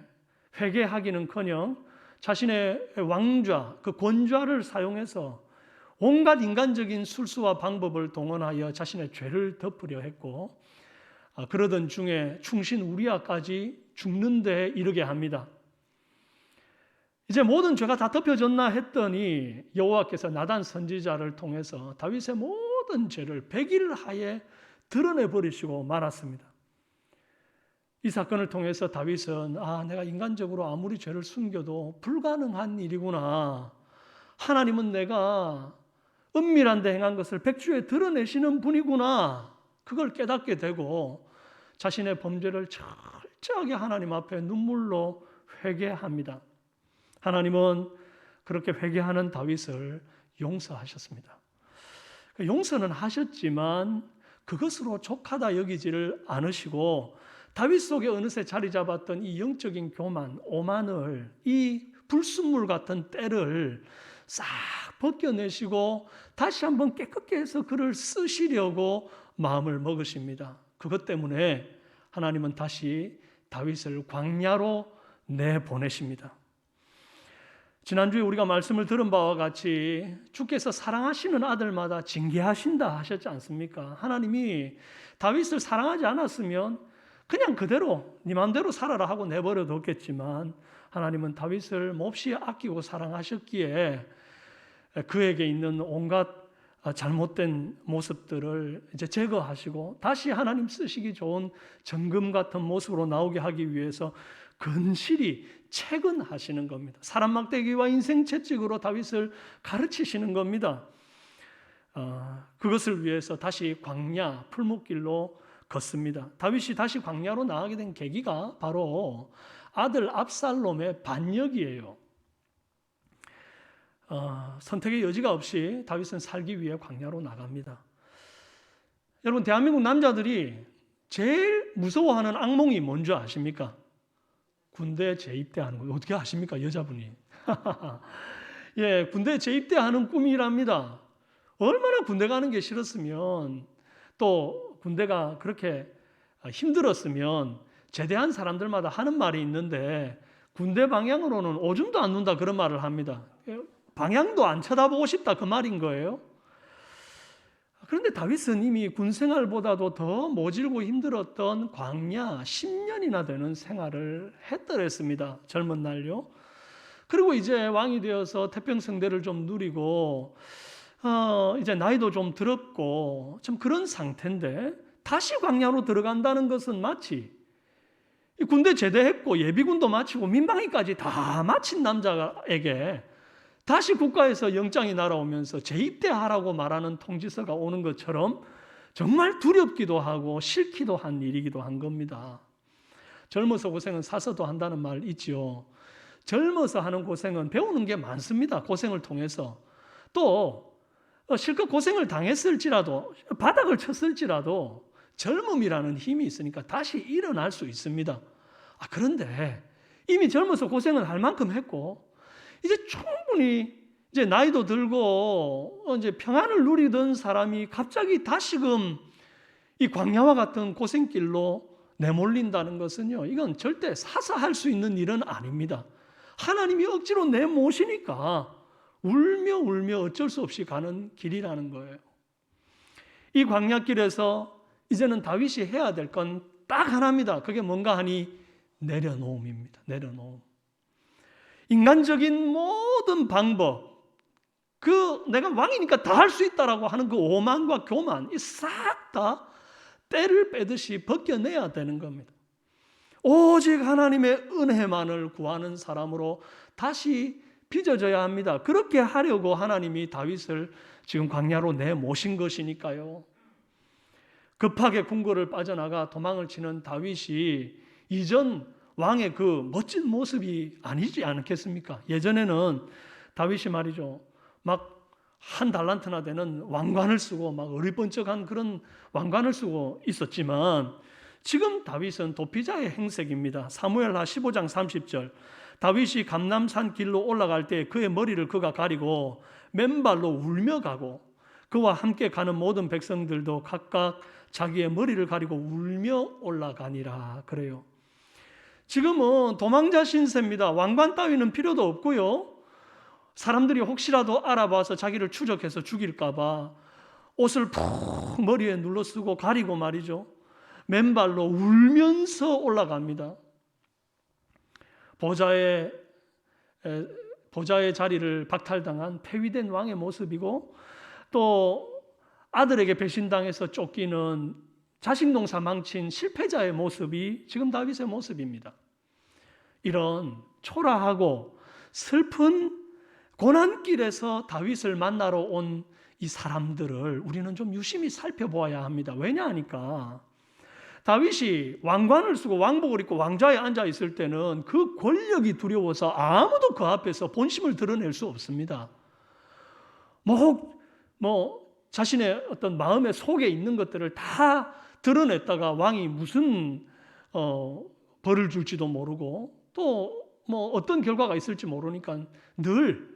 회개하기는커녕 자신의 왕좌, 그 권좌를 사용해서 온갖 인간적인 술수와 방법을 동원하여 자신의 죄를 덮으려 했고 그러던 중에 충신 우리아까지 죽는 데 이르게 합니다. 이제 모든 죄가 다 덮여졌나 했더니 여호와께서 나단 선지자를 통해서 다윗의 모든 죄를 100일 하에 드러내버리시고 말았습니다. 이 사건을 통해서 다윗은 내가 인간적으로 아무리 죄를 숨겨도 불가능한 일이구나. 하나님은 내가 은밀한 데 행한 것을 백주에 드러내시는 분이구나. 그걸 깨닫게 되고 자신의 범죄를 철저하게 하나님 앞에 눈물로 회개합니다. 하나님은 그렇게 회개하는 다윗을 용서하셨습니다. 용서는 하셨지만 그것으로 족하다 여기지를 않으시고 다윗 속에 어느새 자리 잡았던 이 영적인 교만, 오만을, 이 불순물 같은 때를 싹 벗겨내시고 다시 한번 깨끗게 해서 그를 쓰시려고 마음을 먹으십니다. 그것 때문에 하나님은 다시 다윗을 광야로 내보내십니다. 지난주에 우리가 말씀을 들은 바와 같이 주께서 사랑하시는 아들마다 징계하신다 하셨지 않습니까? 하나님이 다윗을 사랑하지 않았으면 그냥 그대로 네 마음대로 살아라 하고 내버려뒀겠지만 하나님은 다윗을 몹시 아끼고 사랑하셨기에 그에게 있는 온갖 잘못된 모습들을 이제 제거하시고 다시 하나님 쓰시기 좋은 정금 같은 모습으로 나오게 하기 위해서 근실히 채근하시는 겁니다. 사람 막대기와 인생 채찍으로 다윗을 가르치시는 겁니다. 그것을 위해서 다시 광야 풀무길로 걷습니다. 다윗이 다시 광야로 나가게 된 계기가 바로 아들 압살롬의 반역이에요. 선택의 여지가 없이 다윗은 살기 위해 광야로 나갑니다. 여러분, 대한민국 남자들이 제일 무서워하는 악몽이 뭔지 아십니까? 군대 재입대하는 거예요. 어떻게 아십니까? 여자분이. 예, 군대 재입대하는 꿈이랍니다. 얼마나 군대 가는 게 싫었으면, 또 군대가 그렇게 힘들었으면 제대한 사람들마다 하는 말이 있는데 군대 방향으로는 오줌도 안 눈다 그런 말을 합니다. 방향도 안 쳐다보고 싶다 그 말인 거예요. 그런데 다윗은 이미 군 생활보다도 더 모질고 힘들었던 광야 10년이나 되는 생활을 했더랬습니다. 젊은 날요. 그리고 이제 왕이 되어서 태평성대를 좀 누리고 이제 나이도 좀 들었고 좀 그런 상태인데 다시 광야로 들어간다는 것은 마치 군대 제대했고 예비군도 마치고 민방위까지 다 마친 남자에게 다시 국가에서 영장이 날아오면서 재입대하라고 말하는 통지서가 오는 것처럼 정말 두렵기도 하고 싫기도 한 일이기도 한 겁니다. 젊어서 고생은 사서도 한다는 말 있죠. 젊어서 하는 고생은 배우는 게 많습니다. 고생을 통해서. 또 실컷 고생을 당했을지라도 바닥을 쳤을지라도 젊음이라는 힘이 있으니까 다시 일어날 수 있습니다. 그런데 이미 젊어서 고생을 할 만큼 했고 이제 충분히 이제 나이도 들고 이제 평안을 누리던 사람이 갑자기 다시금 이 광야와 같은 고생길로 내몰린다는 것은요, 이건 절대 사사할 수 있는 일은 아닙니다. 하나님이 억지로 내모시니까 울며 어쩔 수 없이 가는 길이라는 거예요. 이 광야길에서 이제는 다윗이 해야 될 건 딱 하나입니다. 그게 뭔가 하니 내려놓음입니다. 내려놓음. 인간적인 모든 방법, 내가 왕이니까 다 할 수 있다라고 하는 그 오만과 교만, 이 싹 다 때를 빼듯이 벗겨내야 되는 겁니다. 오직 하나님의 은혜만을 구하는 사람으로 다시 빚어져야 합니다. 그렇게 하려고 하나님이 다윗을 지금 광야로 내모신 것이니까요. 급하게 궁궐을 빠져나가 도망을 치는 다윗이 이전 왕의 그 멋진 모습이 아니지 않겠습니까? 예전에는 다윗이 말이죠, 막 한 달란트나 되는 왕관을 쓰고 막 어리번쩍한 그런 왕관을 쓰고 있었지만 지금 다윗은 도피자의 행색입니다. 사무엘하 15장 30절, 다윗이 감람산 길로 올라갈 때 그의 머리를 그가 가리고 맨발로 울며 가고 그와 함께 가는 모든 백성들도 각각 자기의 머리를 가리고 울며 올라가니라 그래요. 지금은 도망자 신세입니다. 왕관 따위는 필요도 없고요. 사람들이 혹시라도 알아봐서 자기를 추적해서 죽일까 봐 옷을 푹 머리에 눌러 쓰고 가리고 말이죠. 맨발로 울면서 올라갑니다. 보좌의 자리를 박탈당한 폐위된 왕의 모습이고 또 아들에게 배신당해서 쫓기는 자식 농사 망친 실패자의 모습이 지금 다윗의 모습입니다. 이런 초라하고 슬픈 고난길에서 다윗을 만나러 온 이 사람들을 우리는 좀 유심히 살펴보아야 합니다. 왜냐 하니까 다윗이 왕관을 쓰고 왕복을 입고 왕좌에 앉아 있을 때는 그 권력이 두려워서 아무도 그 앞에서 본심을 드러낼 수 없습니다. 자신의 어떤 마음의 속에 있는 것들을 다 드러냈다가 왕이 무슨 벌을 줄지도 모르고 또 어떤 결과가 있을지 모르니까 늘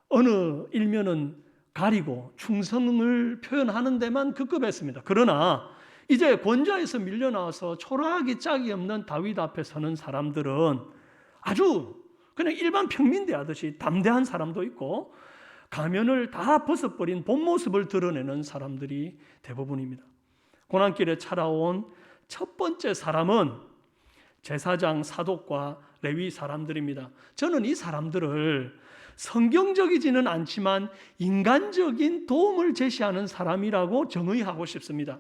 어느 일면은 가리고 충성을 표현하는 데만 급급했습니다. 그러나 이제 권좌에서 밀려나와서 초라하기 짝이 없는 다윗 앞에 서는 사람들은 아주 그냥 일반 평민 대하듯이 담대한 사람도 있고 가면을 다 벗어버린 본 모습을 드러내는 사람들이 대부분입니다. 고난길에 찾아온 첫 번째 사람은 제사장, 사독과 레위 사람들입니다. 저는 이 사람들을 성경적이지는 않지만 인간적인 도움을 제시하는 사람이라고 정의하고 싶습니다.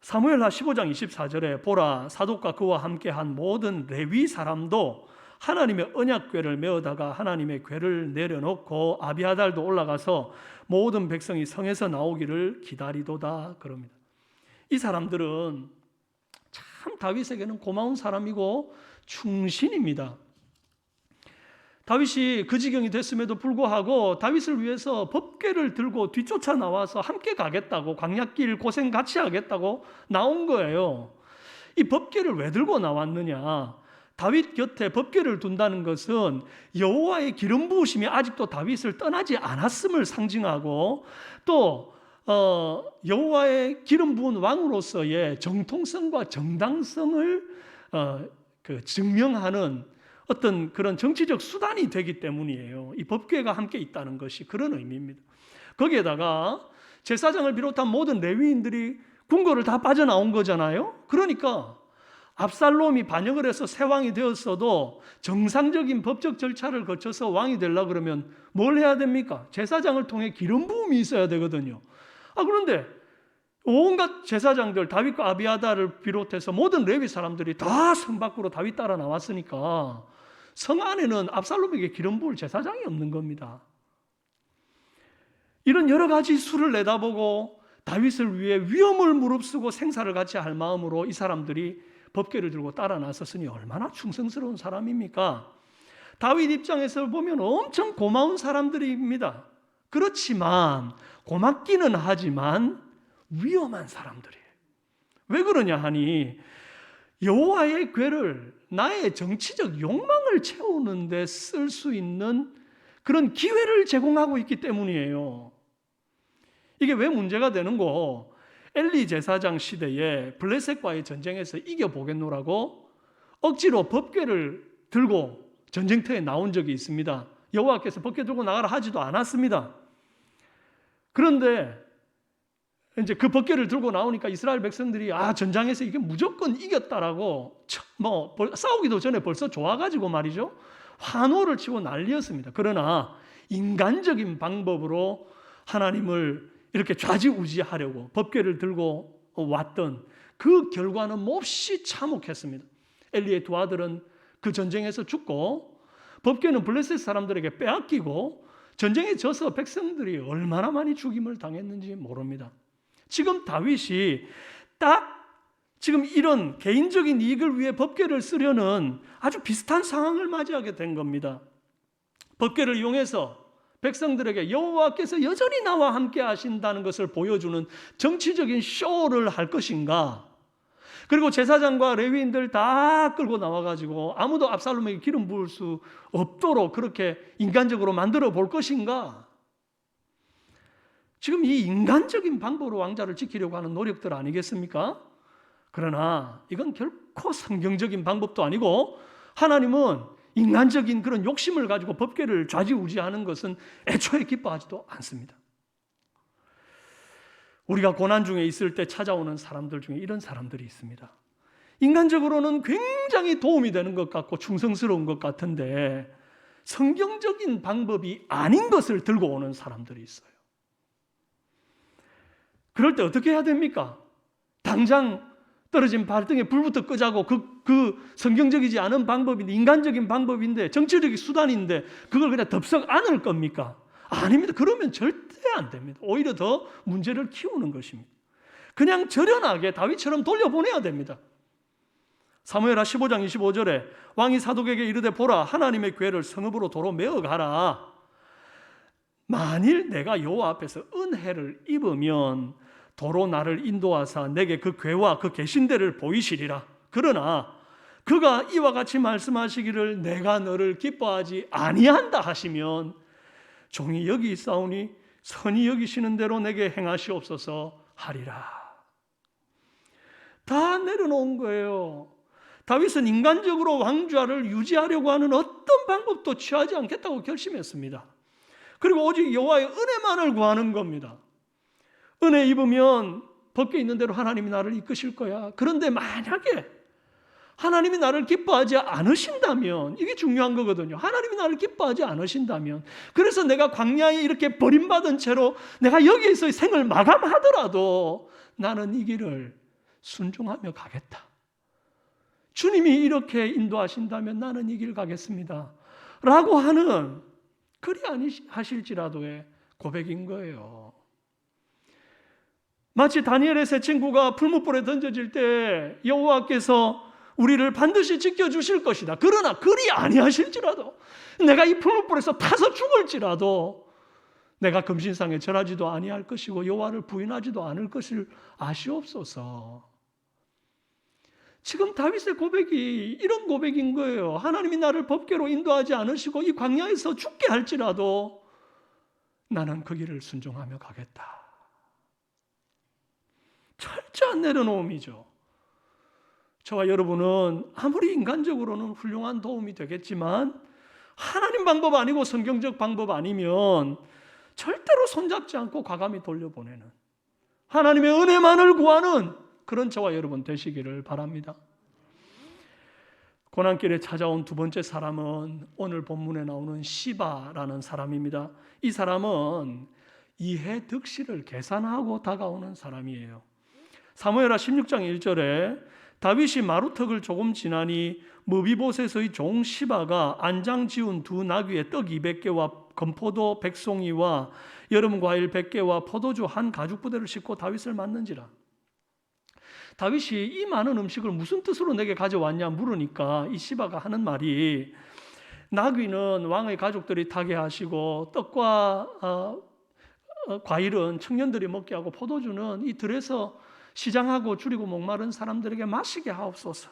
사무엘하 15장 24절에 보라, 사독과 그와 함께한 모든 레위 사람도 하나님의 언약궤를 메어다가 하나님의 궤를 내려놓고 아비아달도 올라가서 모든 백성이 성에서 나오기를 기다리도다 그럽니다. 이 사람들은 참 다윗에게는 고마운 사람이고 충신입니다. 다윗이 그 지경이 됐음에도 불구하고 다윗을 위해서 법궤를 들고 뒤쫓아 나와서 함께 가겠다고, 광야길 고생 같이 하겠다고 나온 거예요. 이 법궤를 왜 들고 나왔느냐? 다윗 곁에 법궤를 둔다는 것은 여호와의 기름 부으심이 아직도 다윗을 떠나지 않았음을 상징하고, 또 여호와의 기름 부은 왕으로서의 정통성과 정당성을 증명하는 어떤 그런 정치적 수단이 되기 때문이에요. 이 법궤가 함께 있다는 것이 그런 의미입니다. 거기에다가 제사장을 비롯한 모든 레위인들이 궁궐을 다 빠져나온 거잖아요. 그러니까 압살롬이 반역을 해서 새 왕이 되었어도 정상적인 법적 절차를 거쳐서 왕이 되려고 그러면 뭘 해야 됩니까? 제사장을 통해 기름 부음이 있어야 되거든요. 그런데 온갖 제사장들, 다윗과 아비아달을 비롯해서 모든 레위 사람들이 다 성 밖으로 다윗 따라 나왔으니까 성 안에는 압살롬에게 기름 부을 제사장이 없는 겁니다. 이런 여러 가지 수를 내다보고 다윗을 위해 위험을 무릅쓰고 생사를 같이 할 마음으로 이 사람들이 법궤를 들고 따라 나섰으니 얼마나 충성스러운 사람입니까? 다윗 입장에서 보면 엄청 고마운 사람들입니다. 그렇지만 고맙기는 하지만 위험한 사람들이에요. 왜 그러냐 하니 여호와의 궤를 나의 정치적 욕망을 채우는 데 쓸 수 있는 그런 기회를 제공하고 있기 때문이에요. 이게 왜 문제가 되는고? 엘리 제사장 시대에 블레셋과의 전쟁에서 이겨보겠노라고 억지로 법궤를 들고 전쟁터에 나온 적이 있습니다. 여호와께서 법궤 들고 나가라 하지도 않았습니다. 그런데 이제 그 법궤를 들고 나오니까 이스라엘 백성들이 전장에서 이게 무조건 이겼다라고 싸우기도 전에 벌써 좋아가지고 말이죠, 환호를 치고 난리였습니다. 그러나 인간적인 방법으로 하나님을 이렇게 좌지우지하려고 법궤를 들고 왔던 그 결과는 몹시 참혹했습니다. 엘리의 두 아들은 그 전쟁에서 죽고 법궤는 블레셋 사람들에게 빼앗기고 전쟁에 져서 백성들이 얼마나 많이 죽임을 당했는지 모릅니다. 지금 다윗이 딱 지금 이런 개인적인 이익을 위해 법궤를 쓰려는 아주 비슷한 상황을 맞이하게 된 겁니다. 법궤를 이용해서 백성들에게 여호와께서 여전히 나와 함께 하신다는 것을 보여주는 정치적인 쇼를 할 것인가? 그리고 제사장과 레위인들 다 끌고 나와가지고 아무도 압살롬에게 기름 부을 수 없도록 그렇게 인간적으로 만들어 볼 것인가? 지금 이 인간적인 방법으로 왕자를 지키려고 하는 노력들 아니겠습니까? 그러나 이건 결코 성경적인 방법도 아니고 하나님은 인간적인 그런 욕심을 가지고 법궤를 좌지우지하는 것은 애초에 기뻐하지도 않습니다. 우리가 고난 중에 있을 때 찾아오는 사람들 중에 이런 사람들이 있습니다. 인간적으로는 굉장히 도움이 되는 것 같고 충성스러운 것 같은데 성경적인 방법이 아닌 것을 들고 오는 사람들이 있어요. 그럴 때 어떻게 해야 됩니까? 당장 떨어진 발등에 불부터 끄자고 그 성경적이지 않은 방법인데, 인간적인 방법인데, 정치적인 수단인데 그걸 그냥 덥석 안을 겁니까? 아닙니다. 그러면 절대 안 됩니다. 오히려 더 문제를 키우는 것입니다. 그냥 절연하게 다윗처럼 돌려보내야 됩니다. 사무엘하 15장 25절에 왕이 사독에게 이르되 보라, 하나님의 궤를 성읍으로 도로 메어가라. 만일 내가 여호와 앞에서 은혜를 입으면 도로 나를 인도하사 내게 그 궤와 그 계신대를 보이시리라. 그러나 그가 이와 같이 말씀하시기를 내가 너를 기뻐하지 아니한다 하시면 종이 여기 있사오니 선히 여기시는 대로 내게 행하시옵소서 하리라. 다 내려놓은 거예요. 다윗은 인간적으로 왕좌를 유지하려고 하는 어떤 방법도 취하지 않겠다고 결심했습니다. 그리고 오직 여호와의 은혜만을 구하는 겁니다. 은혜 입으면 밖에 있는 대로 하나님이 나를 이끄실 거야. 그런데 만약에 하나님이 나를 기뻐하지 않으신다면, 이게 중요한 거거든요. 하나님이 나를 기뻐하지 않으신다면, 그래서 내가 광야에 이렇게 버림받은 채로 내가 여기에서의 생을 마감하더라도 나는 이 길을 순종하며 가겠다. 주님이 이렇게 인도하신다면 나는 이 길 가겠습니다. 라고 하는, 그리 아니하실지라도의 고백인 거예요. 마치 다니엘의 세 친구가 풀무불에 던져질 때 여호와께서 우리를 반드시 지켜주실 것이다. 그러나 그리 아니하실지라도, 내가 이 풀무불에서 타서 죽을지라도 내가 금신상에 절하지도 아니할 것이고 여호와를 부인하지도 않을 것을 아시옵소서. 지금 다윗의 고백이 이런 고백인 거예요. 하나님이 나를 법궤로 인도하지 않으시고 이 광야에서 죽게 할지라도 나는 그 길을 순종하며 가겠다. 철저한 내려놓음이죠. 저와 여러분은 아무리 인간적으로는 훌륭한 도움이 되겠지만 하나님 방법 아니고 성경적 방법 아니면 절대로 손잡지 않고 과감히 돌려보내는, 하나님의 은혜만을 구하는 그런 저와 여러분 되시기를 바랍니다. 고난길에 찾아온 두 번째 사람은 오늘 본문에 나오는 시바라는 사람입니다. 이 사람은 이해 득실을 계산하고 다가오는 사람이에요. 사무엘하 16장 1절에 다윗이 마루턱을 조금 지나니 무비보셋의 종 시바가 안장 지운 두 나귀에 떡 200개와 건포도 100송이와 여름 과일 100개와 포도주 한 가죽 부대를 싣고 다윗을 맞는지라. 다윗이 이 많은 음식을 무슨 뜻으로 내게 가져왔냐 물으니까 이 시바가 하는 말이, 나귀는 왕의 가족들이 타게 하시고 떡과 과일은 청년들이 먹게 하고 포도주는 이 들에서 시장하고 줄이고 목마른 사람들에게 마시게 하옵소서.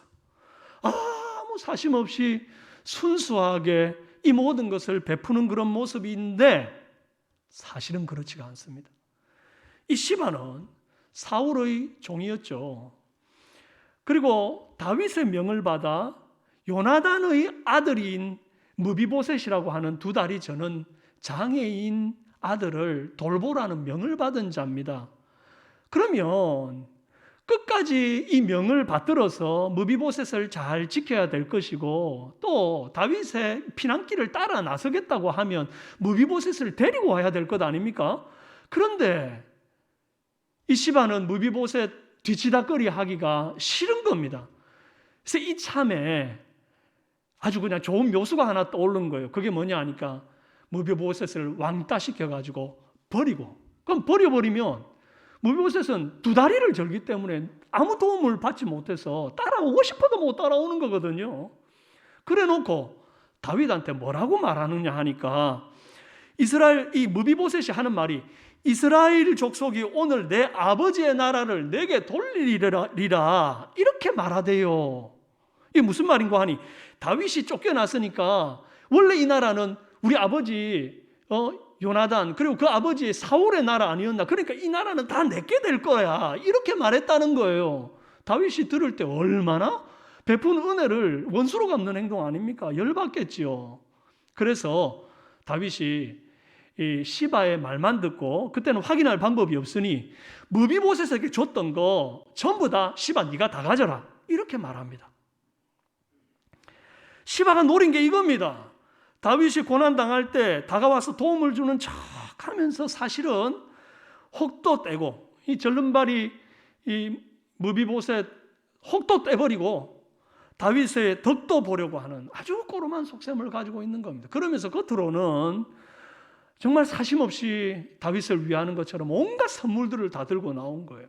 아무 사심 없이 순수하게 이 모든 것을 베푸는 그런 모습인데 사실은 그렇지가 않습니다. 이 시바는 사울의 종이었죠. 그리고 다윗의 명을 받아 요나단의 아들인 무비보셋이라고 하는 두 다리 저는 장애인 아들을 돌보라는 명을 받은 자입니다. 그러면 끝까지 이 명을 받들어서 무비보셋을 잘 지켜야 될 것이고, 또 다윗의 피난길을 따라 나서겠다고 하면 무비보셋을 데리고 와야 될 것 아닙니까? 그런데 이 시바는 무비보셋 뒤치다거리 하기가 싫은 겁니다. 그래서 이 참에 아주 그냥 좋은 묘수가 하나 떠오른 거예요. 그게 뭐냐 하니까 무비보셋을 왕따 시켜가지고 버리고, 그럼 버려버리면 무비보셋은 두 다리를 절기 때문에 아무 도움을 받지 못해서 따라오고 싶어도 못 따라오는 거거든요. 그래 놓고 다윗한테 뭐라고 말하느냐 하니까 이스라엘 이 무비보셋이 하는 말이, 이스라엘 족속이 오늘 내 아버지의 나라를 내게 돌리리라 이렇게 말하대요. 이게 무슨 말인가 하니, 다윗이 쫓겨났으니까 원래 이 나라는 우리 아버지 요나단 그리고 그 아버지의 사울의 나라 아니었나, 그러니까 이 나라는 다 내게 될 거야 이렇게 말했다는 거예요. 다윗이 들을 때 얼마나 베푼 은혜를 원수로 갚는 행동 아닙니까? 열받겠지요. 그래서 다윗이 이 시바의 말만 듣고, 그때는 확인할 방법이 없으니 무비보셋에게 줬던 거 전부 다 시바 네가 다 가져라 이렇게 말합니다. 시바가 노린 게 이겁니다. 다윗이 고난당할 때 다가와서 도움을 주는 척 하면서 사실은 혹도 떼고, 이 절름발이 이 무비보셋 혹도 떼버리고 다윗의 덕도 보려고 하는 아주 꼬름한 속셈을 가지고 있는 겁니다. 그러면서 겉으로는 정말 사심 없이 다윗을 위하는 것처럼 온갖 선물들을 다 들고 나온 거예요.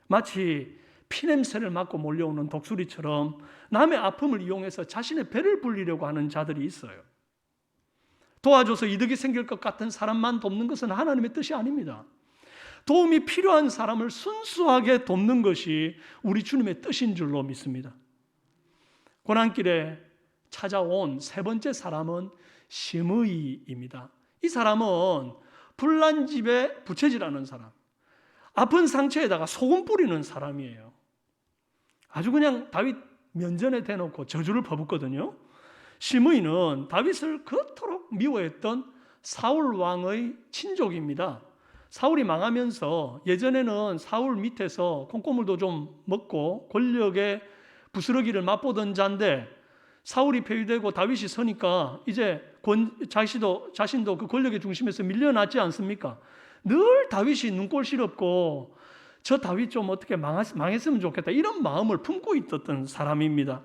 마치 피냄새를 맡고 몰려오는 독수리처럼 남의 아픔을 이용해서 자신의 배를 불리려고 하는 자들이 있어요. 도와줘서 이득이 생길 것 같은 사람만 돕는 것은 하나님의 뜻이 아닙니다. 도움이 필요한 사람을 순수하게 돕는 것이 우리 주님의 뜻인 줄로 믿습니다. 고난길에 찾아온 세 번째 사람은 시므이입니다. 이 사람은 불난 집에 부채질하는 사람, 아픈 상처에다가 소금 뿌리는 사람이에요. 아주 그냥 다윗 면전에 대놓고 저주를 퍼붓거든요. 시므이는 다윗을 그토록 미워했던 사울 왕의 친족입니다. 사울이 망하면서 예전에는 사울 밑에서 콩고물도 좀 먹고 권력의 부스러기를 맛보던 자인데 사울이 폐위되고 다윗이 서니까 이제 자신도 그 권력의 중심에서 밀려났지 않습니까? 늘 다윗이 눈꼴 시렵고 저 다윗 좀 어떻게 망했으면 좋겠다 이런 마음을 품고 있었던 사람입니다.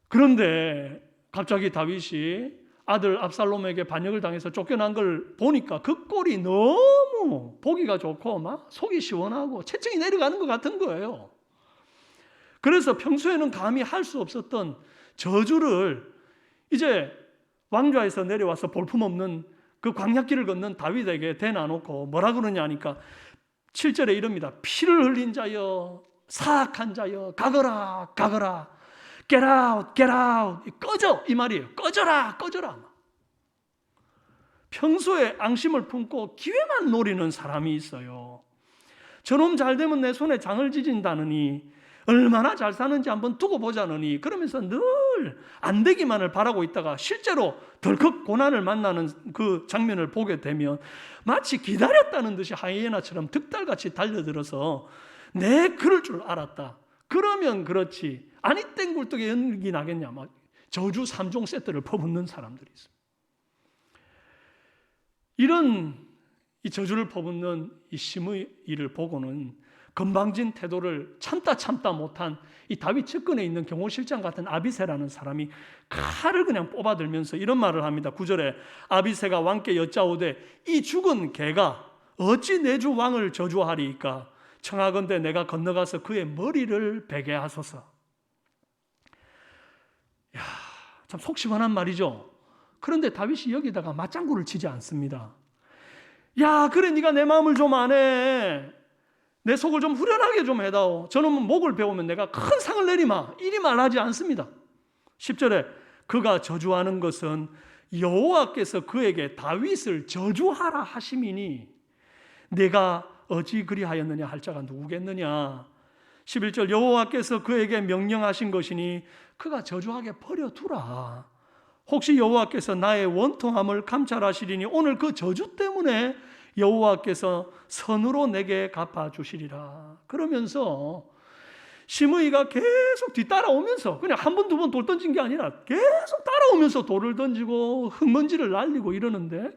그런데 갑자기 다윗이 아들 압살롬에게 반역을 당해서 쫓겨난 걸 보니까 그 꼴이 너무 보기가 좋고 막 속이 시원하고 체증이 내려가는 것 같은 거예요. 그래서 평소에는 감히 할 수 없었던 저주를 이제 왕좌에서 내려와서 볼품없는 그 광야길을 걷는 다윗에게 대놔놓고 뭐라 그러냐 하니까 7절에 이럽니다. 피를 흘린 자여, 사악한 자여, 가거라, 가거라. Get out, get out. 꺼져 이 말이에요. 꺼져라, 꺼져라. 평소에 앙심을 품고 기회만 노리는 사람이 있어요. 저놈 잘 되면 내 손에 장을 지진다느니 얼마나 잘 사는지 한번 두고 보자느니 그러면서 늘 안 되기만을 바라고 있다가 실제로 덜컥 고난을 만나는 그 장면을 보게 되면 마치 기다렸다는 듯이 하이에나처럼 득달같이 달려들어서 내 그럴 줄 알았다. 그러면 그렇지. 아니 땡굴뚝에 연기 나겠냐. 막 저주 3종 세트를 퍼붓는 사람들이 있습니다. 이런 이 저주를 퍼붓는 이 시므이를 보고는 건방진 태도를 참다 못한 이 다윗 측근에 있는 경호실장 같은 아비새라는 사람이 칼을 그냥 뽑아들면서 이런 말을 합니다. 9절에 아비새가 왕께 여짜오되 이 죽은 개가 어찌 내 주 왕을 저주하리이까 청하건대 내가 건너가서 그의 머리를 베게 하소서. 야, 참 속 시원한 말이죠. 그런데 다윗이 여기다가 맞장구를 치지 않습니다. 야, 그래 네가 내 마음을 좀 아네. 내 속을 좀 후련하게 좀 해다오. 저놈은 목을 베우면 내가 큰 상을 내리마. 이리 말하지 않습니다. 10절에 그가 저주하는 것은 여호와께서 그에게 다윗을 저주하라 하심이니 내가 어찌 그리하였느냐 할 자가 누구겠느냐. 11절 여호와께서 그에게 명령하신 것이니 그가 저주하게 버려두라. 혹시 여호와께서 나의 원통함을 감찰하시리니 오늘 그 저주 때문에 여호와께서 선으로 내게 갚아주시리라. 그러면서 시므이가 계속 뒤따라오면서 그냥 한 번 두 번 돌 던진 게 아니라 계속 따라오면서 돌을 던지고 흙먼지를 날리고 이러는데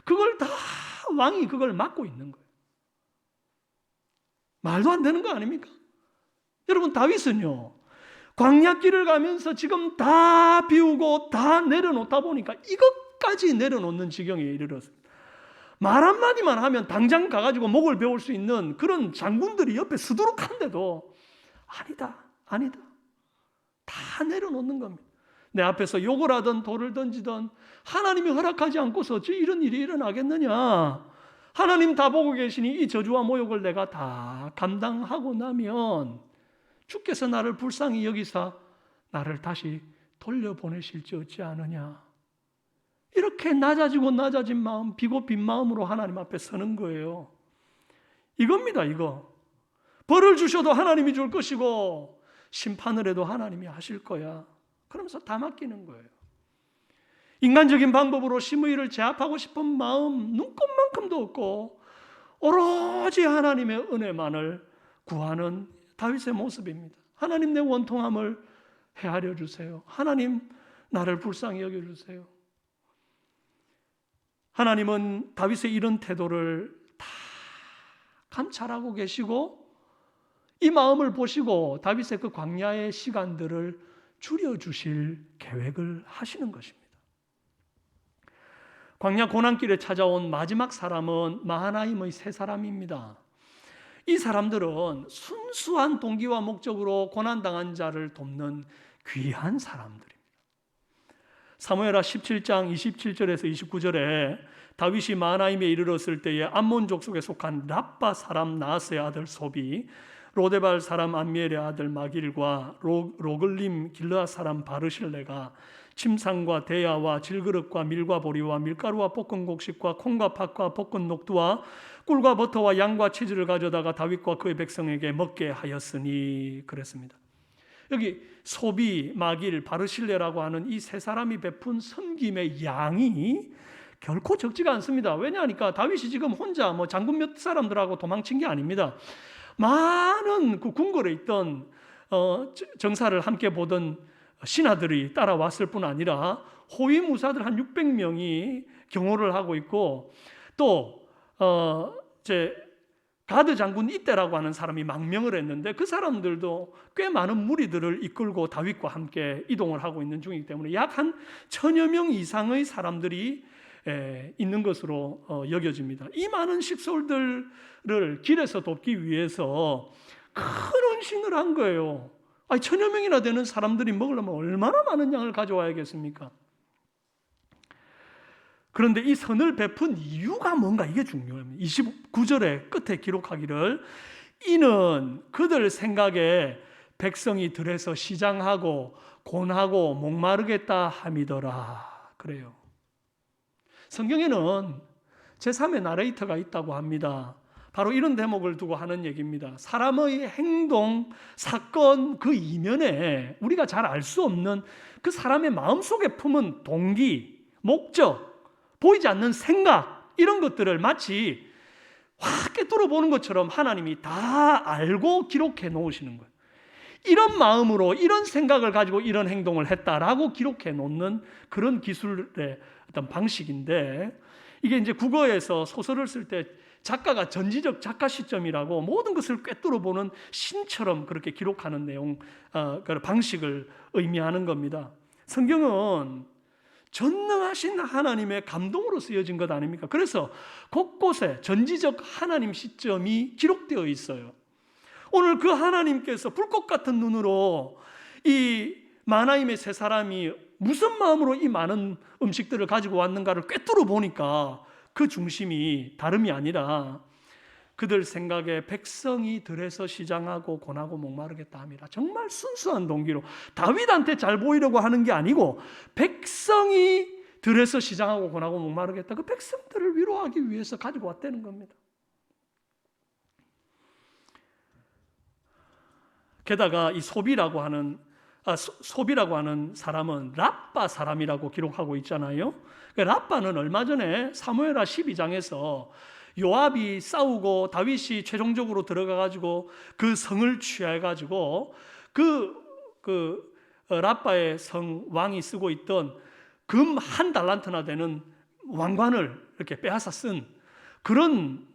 그걸 다 왕이 그걸 막고 있는 거예요. 말도 안 되는 거 아닙니까? 여러분 다윗은요 광야길을 가면서 지금 다 비우고 다 내려놓다 보니까 이것까지 내려놓는 지경에 이르렀습니다. 말 한마디만 하면 당장 가가지고 목을 베울 수 있는 그런 장군들이 옆에 수두룩한데도 아니다 다 내려놓는 겁니다. 내 앞에서 욕을 하든 돌을 던지든 하나님이 허락하지 않고서 어찌 이런 일이 일어나겠느냐. 하나님 다 보고 계시니 이 저주와 모욕을 내가 다 감당하고 나면 주께서 나를 불쌍히 여기사 나를 다시 돌려보내실지 어찌 아느냐. 이렇게 낮아진 마음, 비고 빈 마음으로 하나님 앞에 서는 거예요. 이겁니다, 이거. 벌을 주셔도 하나님이 줄 것이고 심판을 해도 하나님이 하실 거야. 그러면서 다 맡기는 거예요. 인간적인 방법으로 시므이를 제압하고 싶은 마음 눈꼽만큼도 없고 오로지 하나님의 은혜만을 구하는 다윗의 모습입니다. 하나님 내 원통함을 헤아려 주세요. 하나님 나를 불쌍히 여겨주세요. 하나님은 다윗의 이런 태도를 다 감찰하고 계시고 이 마음을 보시고 다윗의 그 광야의 시간들을 줄여주실 계획을 하시는 것입니다. 광야 고난길에 찾아온 마지막 사람은 마하나임의 세 사람입니다. 이 사람들은 순수한 동기와 목적으로 고난당한 자를 돕는 귀한 사람들입니다. 사무엘하 17장 27절에서 29절에 다윗이 마하나임에 이르렀을 때에 암몬 족속에 속한 랍바 사람 나하스의 아들 소비, 로데발 사람 암미엘의 아들 마길과 로글림 길르앗 사람 바르실레가 침상과 대야와 질그릇과 밀과 보리와 밀가루와 볶은 곡식과 콩과 팥과 볶은 녹두와 꿀과 버터와 양과 치즈를 가져다가 다윗과 그의 백성에게 먹게 하였으니 그랬습니다. 여기 소비, 마길, 바르실레라고 하는 이 세 사람이 베푼 섬김의 양이 결코 적지가 않습니다. 왜냐하니까 다윗이 지금 혼자 뭐 장군 몇 사람들하고 도망친 게 아닙니다. 많은 그 궁궐에 있던 정사를 함께 보던 신하들이 따라왔을 뿐 아니라 호위무사들 한 600명이 경호를 하고 있고, 또 가드 장군 이때라고 하는 사람이 망명을 했는데 그 사람들도 꽤 많은 무리들을 이끌고 다윗과 함께 이동을 하고 있는 중이기 때문에 약 한 1000여 명 이상의 사람들이 있는 것으로 여겨집니다. 이 많은 식솔들을 길에서 돕기 위해서 큰 헌신을 한 거예요. 1000여 명이나 되는 사람들이 먹으려면 얼마나 많은 양을 가져와야겠습니까? 그런데 이 선을 베푼 이유가 뭔가, 이게 중요합니다. 29절의 끝에 기록하기를 이는 그들 생각에 백성이 들에서 시장하고 곤하고 목마르겠다 함이더라. 그래요. 성경에는 제3의 나레이터가 있다고 합니다. 바로 이런 대목을 두고 하는 얘기입니다. 사람의 행동, 사건 그 이면에 우리가 잘 알 수 없는 그 사람의 마음속에 품은 동기, 목적, 보이지 않는 생각, 이런 것들을 마치 확 꿰뚫어 보는 것처럼 하나님이 다 알고 기록해 놓으시는 거예요. 이런 마음으로 이런 생각을 가지고 이런 행동을 했다라고 기록해 놓는 그런 기술의 어떤 방식인데, 이게 이제 국어에서 소설을 쓸 때 작가가 전지적 작가 시점이라고 모든 것을 꿰뚫어 보는 신처럼 그렇게 기록하는 내용, 그 방식을 의미하는 겁니다. 성경은 전능하신 하나님의 감동으로 쓰여진 것 아닙니까? 그래서 곳곳에 전지적 하나님 시점이 기록되어 있어요. 오늘 그 하나님께서 불꽃 같은 눈으로 이 마나임의 세 사람이 무슨 마음으로 이 많은 음식들을 가지고 왔는가를 꿰뚫어 보니까 그 중심이 다름이 아니라 그들 생각에 백성이 들에서 시장하고 곤하고 목마르겠다 함이라. 정말 순수한 동기로 다윗한테 잘 보이려고 하는 게 아니고 백성이 들에서 시장하고 곤하고 목마르겠다, 그 백성들을 위로하기 위해서 가지고 왔다는 겁니다. 게다가 이 소비라고 하는 사람은 라빠 사람이라고 기록하고 있잖아요. 라빠는 얼마 전에 사무엘하 12장에서 요압이 싸우고 다윗이 최종적으로 들어가가지고 그 성을 취해가지고 그 라빠의 성 왕이 쓰고 있던 금 1달란트나 되는 왕관을 이렇게 빼앗아 쓴 그런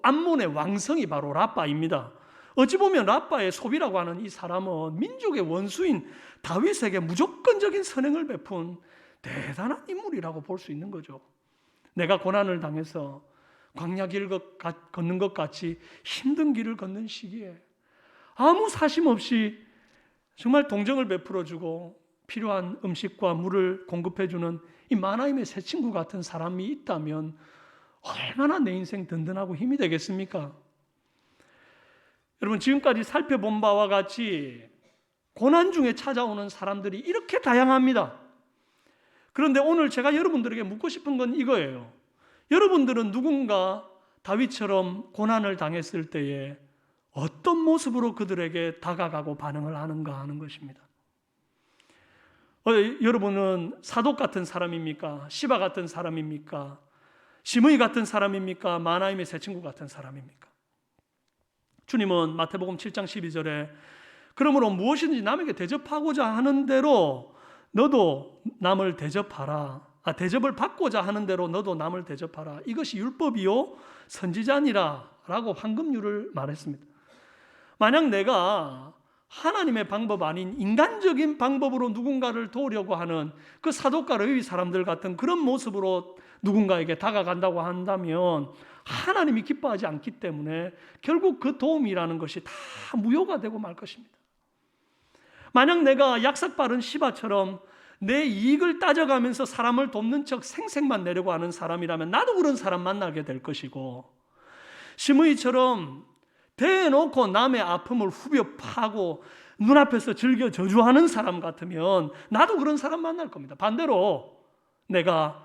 암몬의 왕성이 바로 라빠입니다. 어찌 보면 라빠의 소비라고 하는 이 사람은 민족의 원수인 다윗에게 무조건적인 선행을 베푼 대단한 인물이라고 볼 수 있는 거죠. 내가 고난을 당해서 광야 길을 걷는 것 같이 힘든 길을 걷는 시기에 아무 사심 없이 정말 동정을 베풀어주고 필요한 음식과 물을 공급해주는 이 마나임의 새 친구 같은 사람이 있다면 얼마나 내 인생 든든하고 힘이 되겠습니까? 여러분, 지금까지 살펴본 바와 같이 고난 중에 찾아오는 사람들이 이렇게 다양합니다. 그런데 오늘 제가 여러분들에게 묻고 싶은 건 이거예요. 여러분들은 누군가 다윗처럼 고난을 당했을 때에 어떤 모습으로 그들에게 다가가고 반응을 하는가 하는 것입니다. 여러분은 사독 같은 사람입니까? 시바 같은 사람입니까? 시므이 같은 사람입니까? 마나임의 새 친구 같은 사람입니까? 주님은 마태복음 7장 12절에 그러므로 무엇이든지 남에게 대접하고자 하는 대로 너도 남을 대접하라. 대접을 받고자 하는 대로 너도 남을 대접하라. 이것이 율법이요 선지자니라 라고 황금률을 말했습니다. 만약 내가 하나님의 방법 아닌 인간적인 방법으로 누군가를 도우려고 하는 그 사독과 레위 사람들 같은 그런 모습으로 누군가에게 다가간다고 한다면 하나님이 기뻐하지 않기 때문에 결국 그 도움이라는 것이 다 무효가 되고 말 것입니다. 만약 내가 약삭 빠른 시바처럼 내 이익을 따져가면서 사람을 돕는 척 생색만 내려고 하는 사람이라면 나도 그런 사람 만나게 될 것이고, 시므이처럼 대놓고 남의 아픔을 후벼 파고 눈앞에서 즐겨 저주하는 사람 같으면 나도 그런 사람 만날 겁니다. 반대로 내가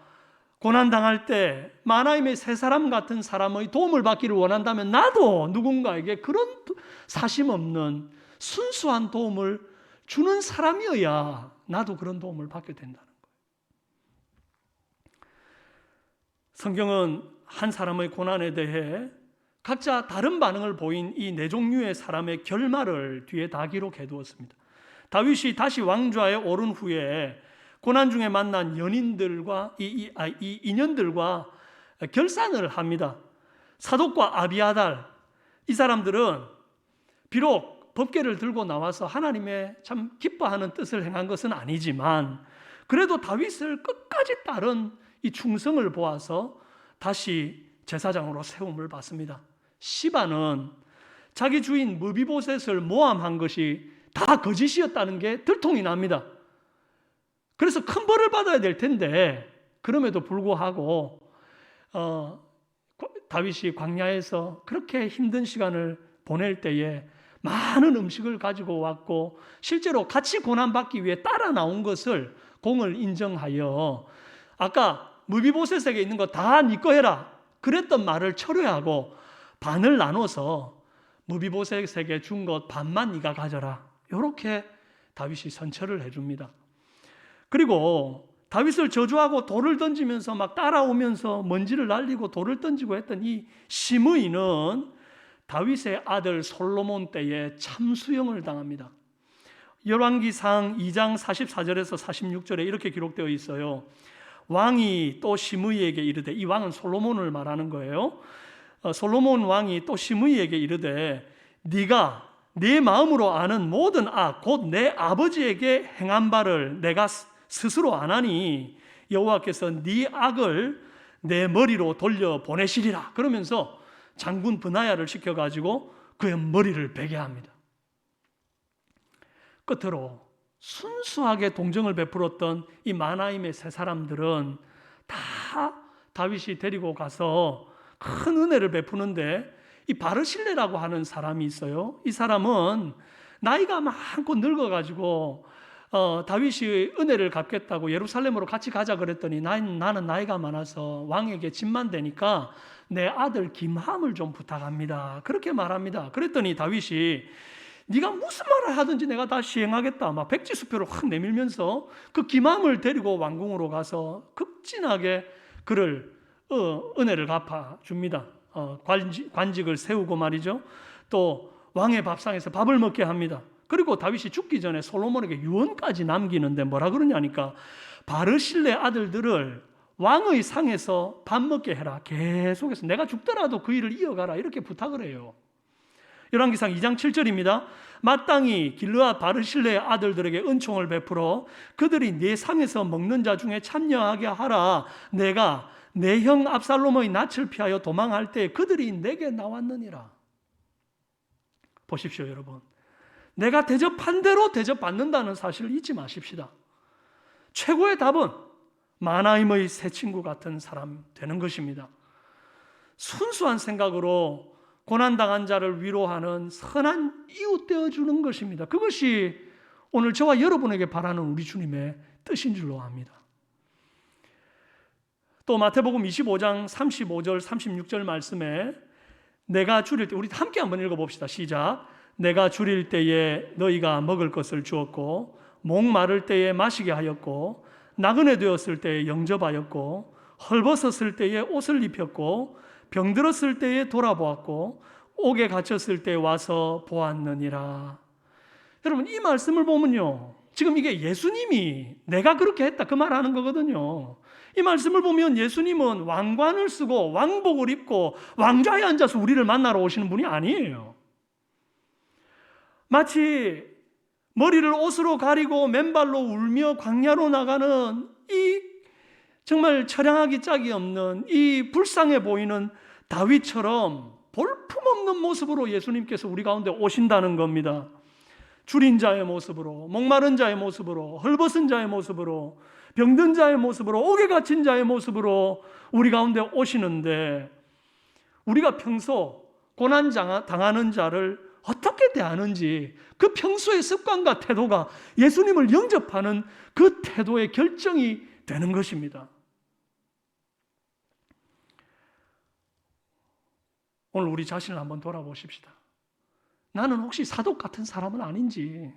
고난당할 때 마나임의 세 사람 같은 사람의 도움을 받기를 원한다면 나도 누군가에게 그런 사심 없는 순수한 도움을 주는 사람이어야 나도 그런 도움을 받게 된다는 거예요. 성경은 한 사람의 고난에 대해 각자 다른 반응을 보인 이 네 종류의 사람의 결말을 뒤에 다 기록해 두었습니다. 다윗이 다시 왕좌에 오른 후에 고난 중에 만난 연인들과 이 인연들과 결산을 합니다. 사독과 아비아달, 이 사람들은 비록 법궤를 들고 나와서 하나님의 참 기뻐하는 뜻을 행한 것은 아니지만 그래도 다윗을 끝까지 따른 이 충성을 보아서 다시 제사장으로 세움을 받습니다. 시바는 자기 주인 무비보셋을 모함한 것이 다 거짓이었다는 게 들통이 납니다. 그래서 큰 벌을 받아야 될 텐데 그럼에도 불구하고 다윗이 광야에서 그렇게 힘든 시간을 보낼 때에 많은 음식을 가지고 왔고 실제로 같이 고난받기 위해 따라 나온 것을 공을 인정하여 아까 무비보셋에게 있는 거 다 네 거 해라 그랬던 말을 철회하고 반을 나눠서 무비보셋에게 준 것 반만 네가 가져라 이렇게 다윗이 선처를 해줍니다. 그리고 다윗을 저주하고 돌을 던지면서 막 따라오면서 먼지를 날리고 돌을 던지고 했던 이 시므이는 다윗의 아들 솔로몬 때에 참수형을 당합니다. 열왕기상 2장 44절에서 46절에 이렇게 기록되어 있어요. 왕이 또 시므이에게 이르되, 이 왕은 솔로몬을 말하는 거예요. 솔로몬 왕이 또 시므이에게 이르되 네가 네 마음으로 아는 모든 악 곧 내 아버지에게 행한 바를 내가 스스로 안 하니 여호와께서 네 악을 내 머리로 돌려 보내시리라. 그러면서 장군 브나야를 시켜가지고 그의 머리를 베게 합니다. 끝으로 순수하게 동정을 베풀었던 이 마나임의 세 사람들은 다 다윗이 데리고 가서 큰 은혜를 베푸는데 이 바르실레라고 하는 사람이 있어요. 이 사람은 나이가 많고 늙어가지고 다윗이 은혜를 갚겠다고 예루살렘으로 같이 가자 그랬더니 나는 나이가 많아서 왕에게 짐만 되니까 내 아들 김함을 좀 부탁합니다. 그렇게 말합니다. 그랬더니 다윗이 네가 무슨 말을 하든지 내가 다 시행하겠다. 막 백지수표를 확 내밀면서 그 김함을 데리고 왕궁으로 가서 극진하게 그를 은혜를 갚아줍니다. 관직을 세우고 말이죠. 또 왕의 밥상에서 밥을 먹게 합니다. 그리고 다윗이 죽기 전에 솔로몬에게 유언까지 남기는데 뭐라 그러냐니까 바르실레 아들들을 왕의 상에서 밥 먹게 해라. 계속해서 내가 죽더라도 그 일을 이어가라. 이렇게 부탁을 해요. 열왕기상 2장 7절입니다. 마땅히 길르앗 바르실레의 아들들에게 은총을 베풀어 그들이 네 상에서 먹는 자 중에 참여하게 하라. 내가 내 형 압살롬의 낯을 피하여 도망할 때 그들이 내게 나왔느니라. 보십시오, 여러분. 내가 대접한 대로 대접받는다는 사실을 잊지 마십시다. 최고의 답은 마나임의 새 친구 같은 사람 되는 것입니다. 순수한 생각으로 고난당한 자를 위로하는 선한 이웃 되어주는 것입니다. 그것이 오늘 저와 여러분에게 바라는 우리 주님의 뜻인 줄로 압니다. 또 마태복음 25장 35절 36절 말씀에 내가 줄일 때, 우리 함께 한번 읽어봅시다. 시작. 내가 줄일 때에 너희가 먹을 것을 주었고 목마를 때에 마시게 하였고 나그네 되었을 때에 영접하였고 헐벗었을 때에 옷을 입혔고 병들었을 때에 돌아보았고 옥에 갇혔을 때에 와서 보았느니라. 여러분, 이 말씀을 보면요, 지금 이게 예수님이 내가 그렇게 했다 그 말하는 거거든요. 이 말씀을 보면 예수님은 왕관을 쓰고 왕복을 입고 왕좌에 앉아서 우리를 만나러 오시는 분이 아니에요. 마치 머리를 옷으로 가리고 맨발로 울며 광야로 나가는 이 정말 처량하기 짝이 없는 이 불쌍해 보이는 다윗처럼 볼품없는 모습으로 예수님께서 우리 가운데 오신다는 겁니다. 줄인 자의 모습으로, 목마른 자의 모습으로, 헐벗은 자의 모습으로, 병든 자의 모습으로, 옥에 갇힌 자의 모습으로 우리 가운데 오시는데 우리가 평소 고난 당하는 자를 어떻게 대하는지 그 평소의 습관과 태도가 예수님을 영접하는 그 태도의 결정이 되는 것입니다. 오늘 우리 자신을 한번 돌아보십시다. 나는 혹시 사독 같은 사람은 아닌지,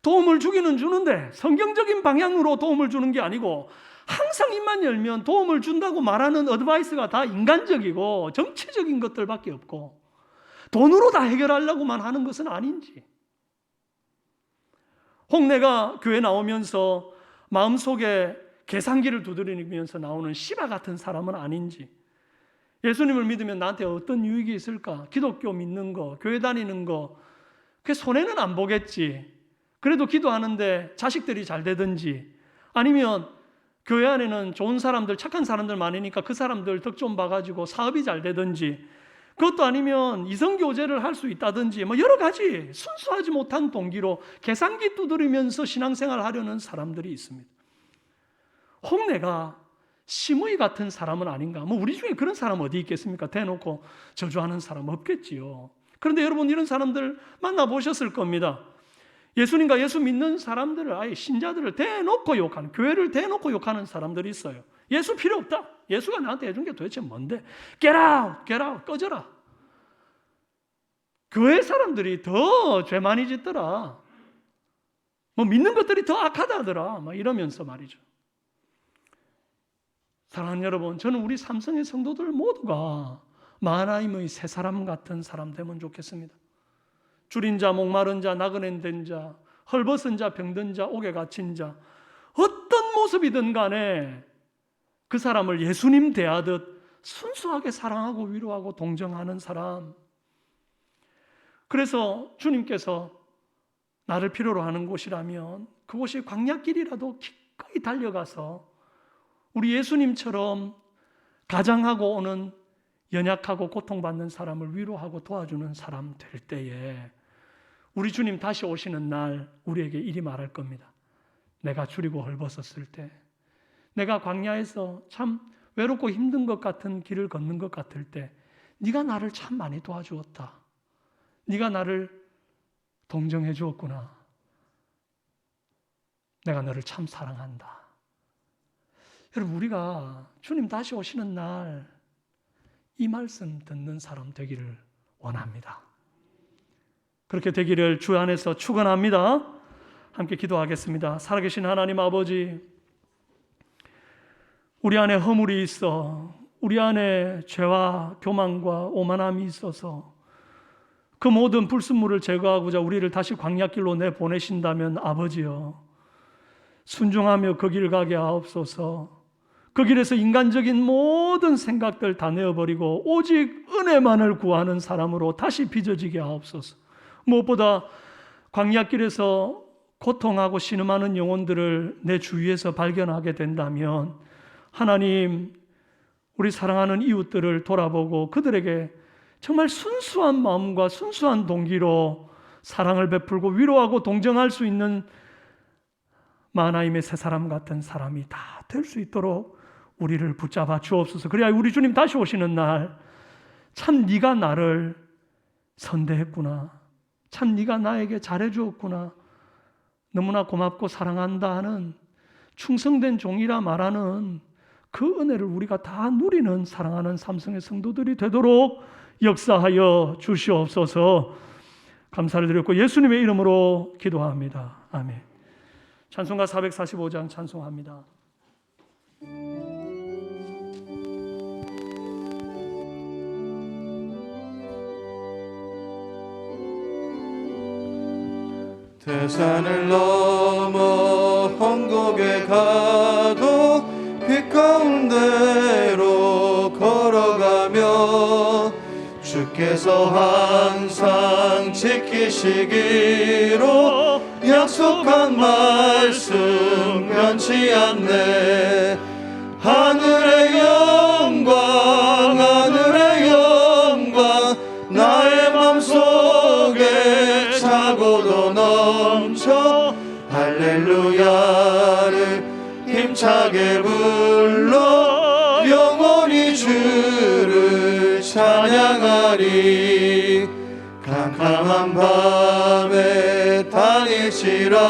도움을 주기는 주는데 성경적인 방향으로 도움을 주는 게 아니고 항상 입만 열면 도움을 준다고 말하는 어드바이스가 다 인간적이고 정치적인 것들밖에 없고 돈으로 다 해결하려고만 하는 것은 아닌지, 혹 내가 교회 나오면서 마음속에 계산기를 두드리면서 나오는 시바 같은 사람은 아닌지, 예수님을 믿으면 나한테 어떤 유익이 있을까? 기독교 믿는 거, 교회 다니는 거, 그게 손해는 안 보겠지. 그래도 기도하는데 자식들이 잘 되든지, 아니면 교회 안에는 좋은 사람들, 착한 사람들 많으니까 그 사람들 덕 좀 봐가지고 사업이 잘 되든지, 그것도 아니면 이성교제를 할 수 있다든지, 뭐 여러 가지 순수하지 못한 동기로 계산기 두드리면서 신앙생활 하려는 사람들이 있습니다. 혹 내가 시므이 같은 사람은 아닌가? 뭐 우리 중에 그런 사람 어디 있겠습니까? 대놓고 저주하는 사람 없겠지요. 그런데 여러분, 이런 사람들 만나보셨을 겁니다. 예수님과 예수 믿는 사람들을, 아예 신자들을 대놓고 욕하는, 교회를 대놓고 욕하는 사람들이 있어요. 예수 필요 없다. 예수가 나한테 해준 게 도대체 뭔데? Get out, get out, 꺼져라. 교회 사람들이 더 죄 많이 짓더라. 뭐 믿는 것들이 더 악하다더라. 막 이러면서 말이죠. 사랑하는 여러분, 저는 우리 삼성의 성도들 모두가 마하나임의 새 사람 같은 사람 되면 좋겠습니다. 줄인 자, 목마른 자, 나그네된 자, 헐벗은 자, 병든 자, 옥에 갇힌 자, 어떤 모습이든 간에 그 사람을 예수님 대하듯 순수하게 사랑하고 위로하고 동정하는 사람. 그래서 주님께서 나를 필요로 하는 곳이라면 그곳이 광야길이라도 기꺼이 달려가서 우리 예수님처럼 가장하고 오는 연약하고 고통받는 사람을 위로하고 도와주는 사람 될 때에 우리 주님 다시 오시는 날 우리에게 이리 말할 겁니다. 내가 줄이고 헐벗었을 때, 내가 광야에서 참 외롭고 힘든 것 같은 길을 걷는 것 같을 때 네가 나를 참 많이 도와주었다. 네가 나를 동정해 주었구나. 내가 너를 참 사랑한다. 여러분, 우리가 주님 다시 오시는 날 이 말씀 듣는 사람 되기를 원합니다. 그렇게 되기를 주 안에서 축원합니다. 함께 기도하겠습니다. 살아계신 하나님 아버지, 우리 안에 허물이 있어, 우리 안에 죄와 교만과 오만함이 있어서 그 모든 불순물을 제거하고자 우리를 다시 광야길로 내보내신다면 아버지여, 순종하며 그 길 가게 하옵소서. 그 길에서 인간적인 모든 생각들 다 내어버리고 오직 은혜만을 구하는 사람으로 다시 빚어지게 하옵소서. 무엇보다 광야길에서 고통하고 신음하는 영혼들을 내 주위에서 발견하게 된다면 하나님, 우리 사랑하는 이웃들을 돌아보고 그들에게 정말 순수한 마음과 순수한 동기로 사랑을 베풀고 위로하고 동정할 수 있는 마하나임의 새 사람 같은 사람이 다 될 수 있도록 우리를 붙잡아 주옵소서. 그래야 우리 주님 다시 오시는 날 참 네가 나를 선대했구나, 참 네가 나에게 잘해 주었구나, 너무나 고맙고 사랑한다 하는 충성된 종이라 말하는 그 은혜를 우리가 다 누리는 사랑하는 삼성의 성도들이 되도록 역사하여 주시옵소서. 감사를 드렸고 예수님의 이름으로 기도합니다. 아멘. 찬송가 445장 찬송합니다. 태산을 넘어 홍곡에 가도 빛 가운데로 걸어가며 주께서 항상 지키시기로 약속한 말씀 변치 않네. 하늘의 영광, 하늘의 영광, 나의 맘속에 차고도 넘쳐 할렐루야를 힘차게 불러 영원히 주를 찬양하리. 캄캄한 밤에 다닐지라도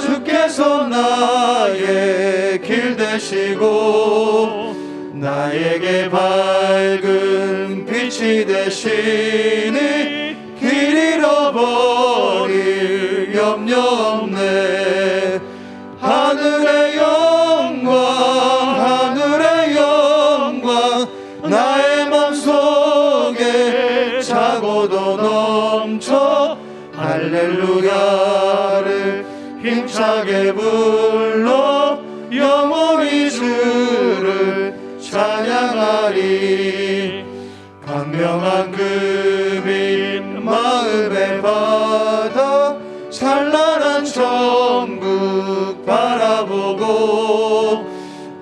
주께서 나의 길 되시고 나에게 밝은 빛이 되시니 길 잃어버릴 염려 없네. 하늘의 영 할렐루야를 힘차게 불러 영원히 주를 찬양하리. 광명한 그 빛 마음에 받아 찬란한 천국 바라보고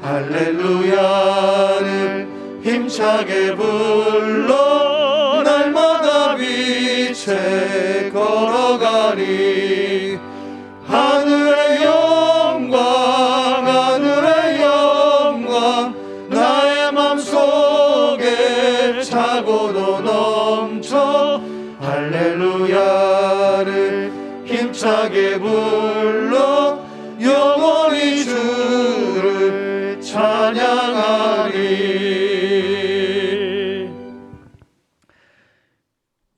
할렐루야를 힘차게 불러 날마다 빛에 걸어가리. 하늘의 영광 하늘의 영광 나의 맘속에 차고도 넘쳐 할렐루야를 힘차게 불러 영원히 주를 찬양하리.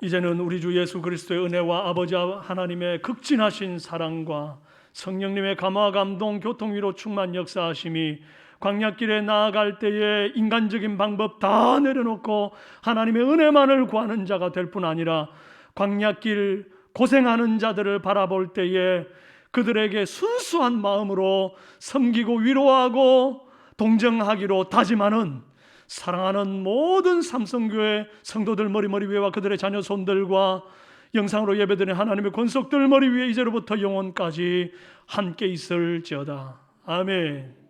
이제는 우리 주 예수 그리스도의 은혜와 아버지 하나님의 극진하신 사랑과 성령님의 감화 감동 교통 위로 충만 역사하심이 광야길에 나아갈 때에 인간적인 방법 다 내려놓고 하나님의 은혜만을 구하는 자가 될 뿐 아니라 광야길 고생하는 자들을 바라볼 때에 그들에게 순수한 마음으로 섬기고 위로하고 동정하기로 다짐하는 사랑하는 모든 삼성교회 성도들 머리 위에와 그들의 자녀 손들과 영상으로 예배드리는 하나님의 권속들 머리 위에 이제로부터 영원까지 함께 있을지어다. 아멘.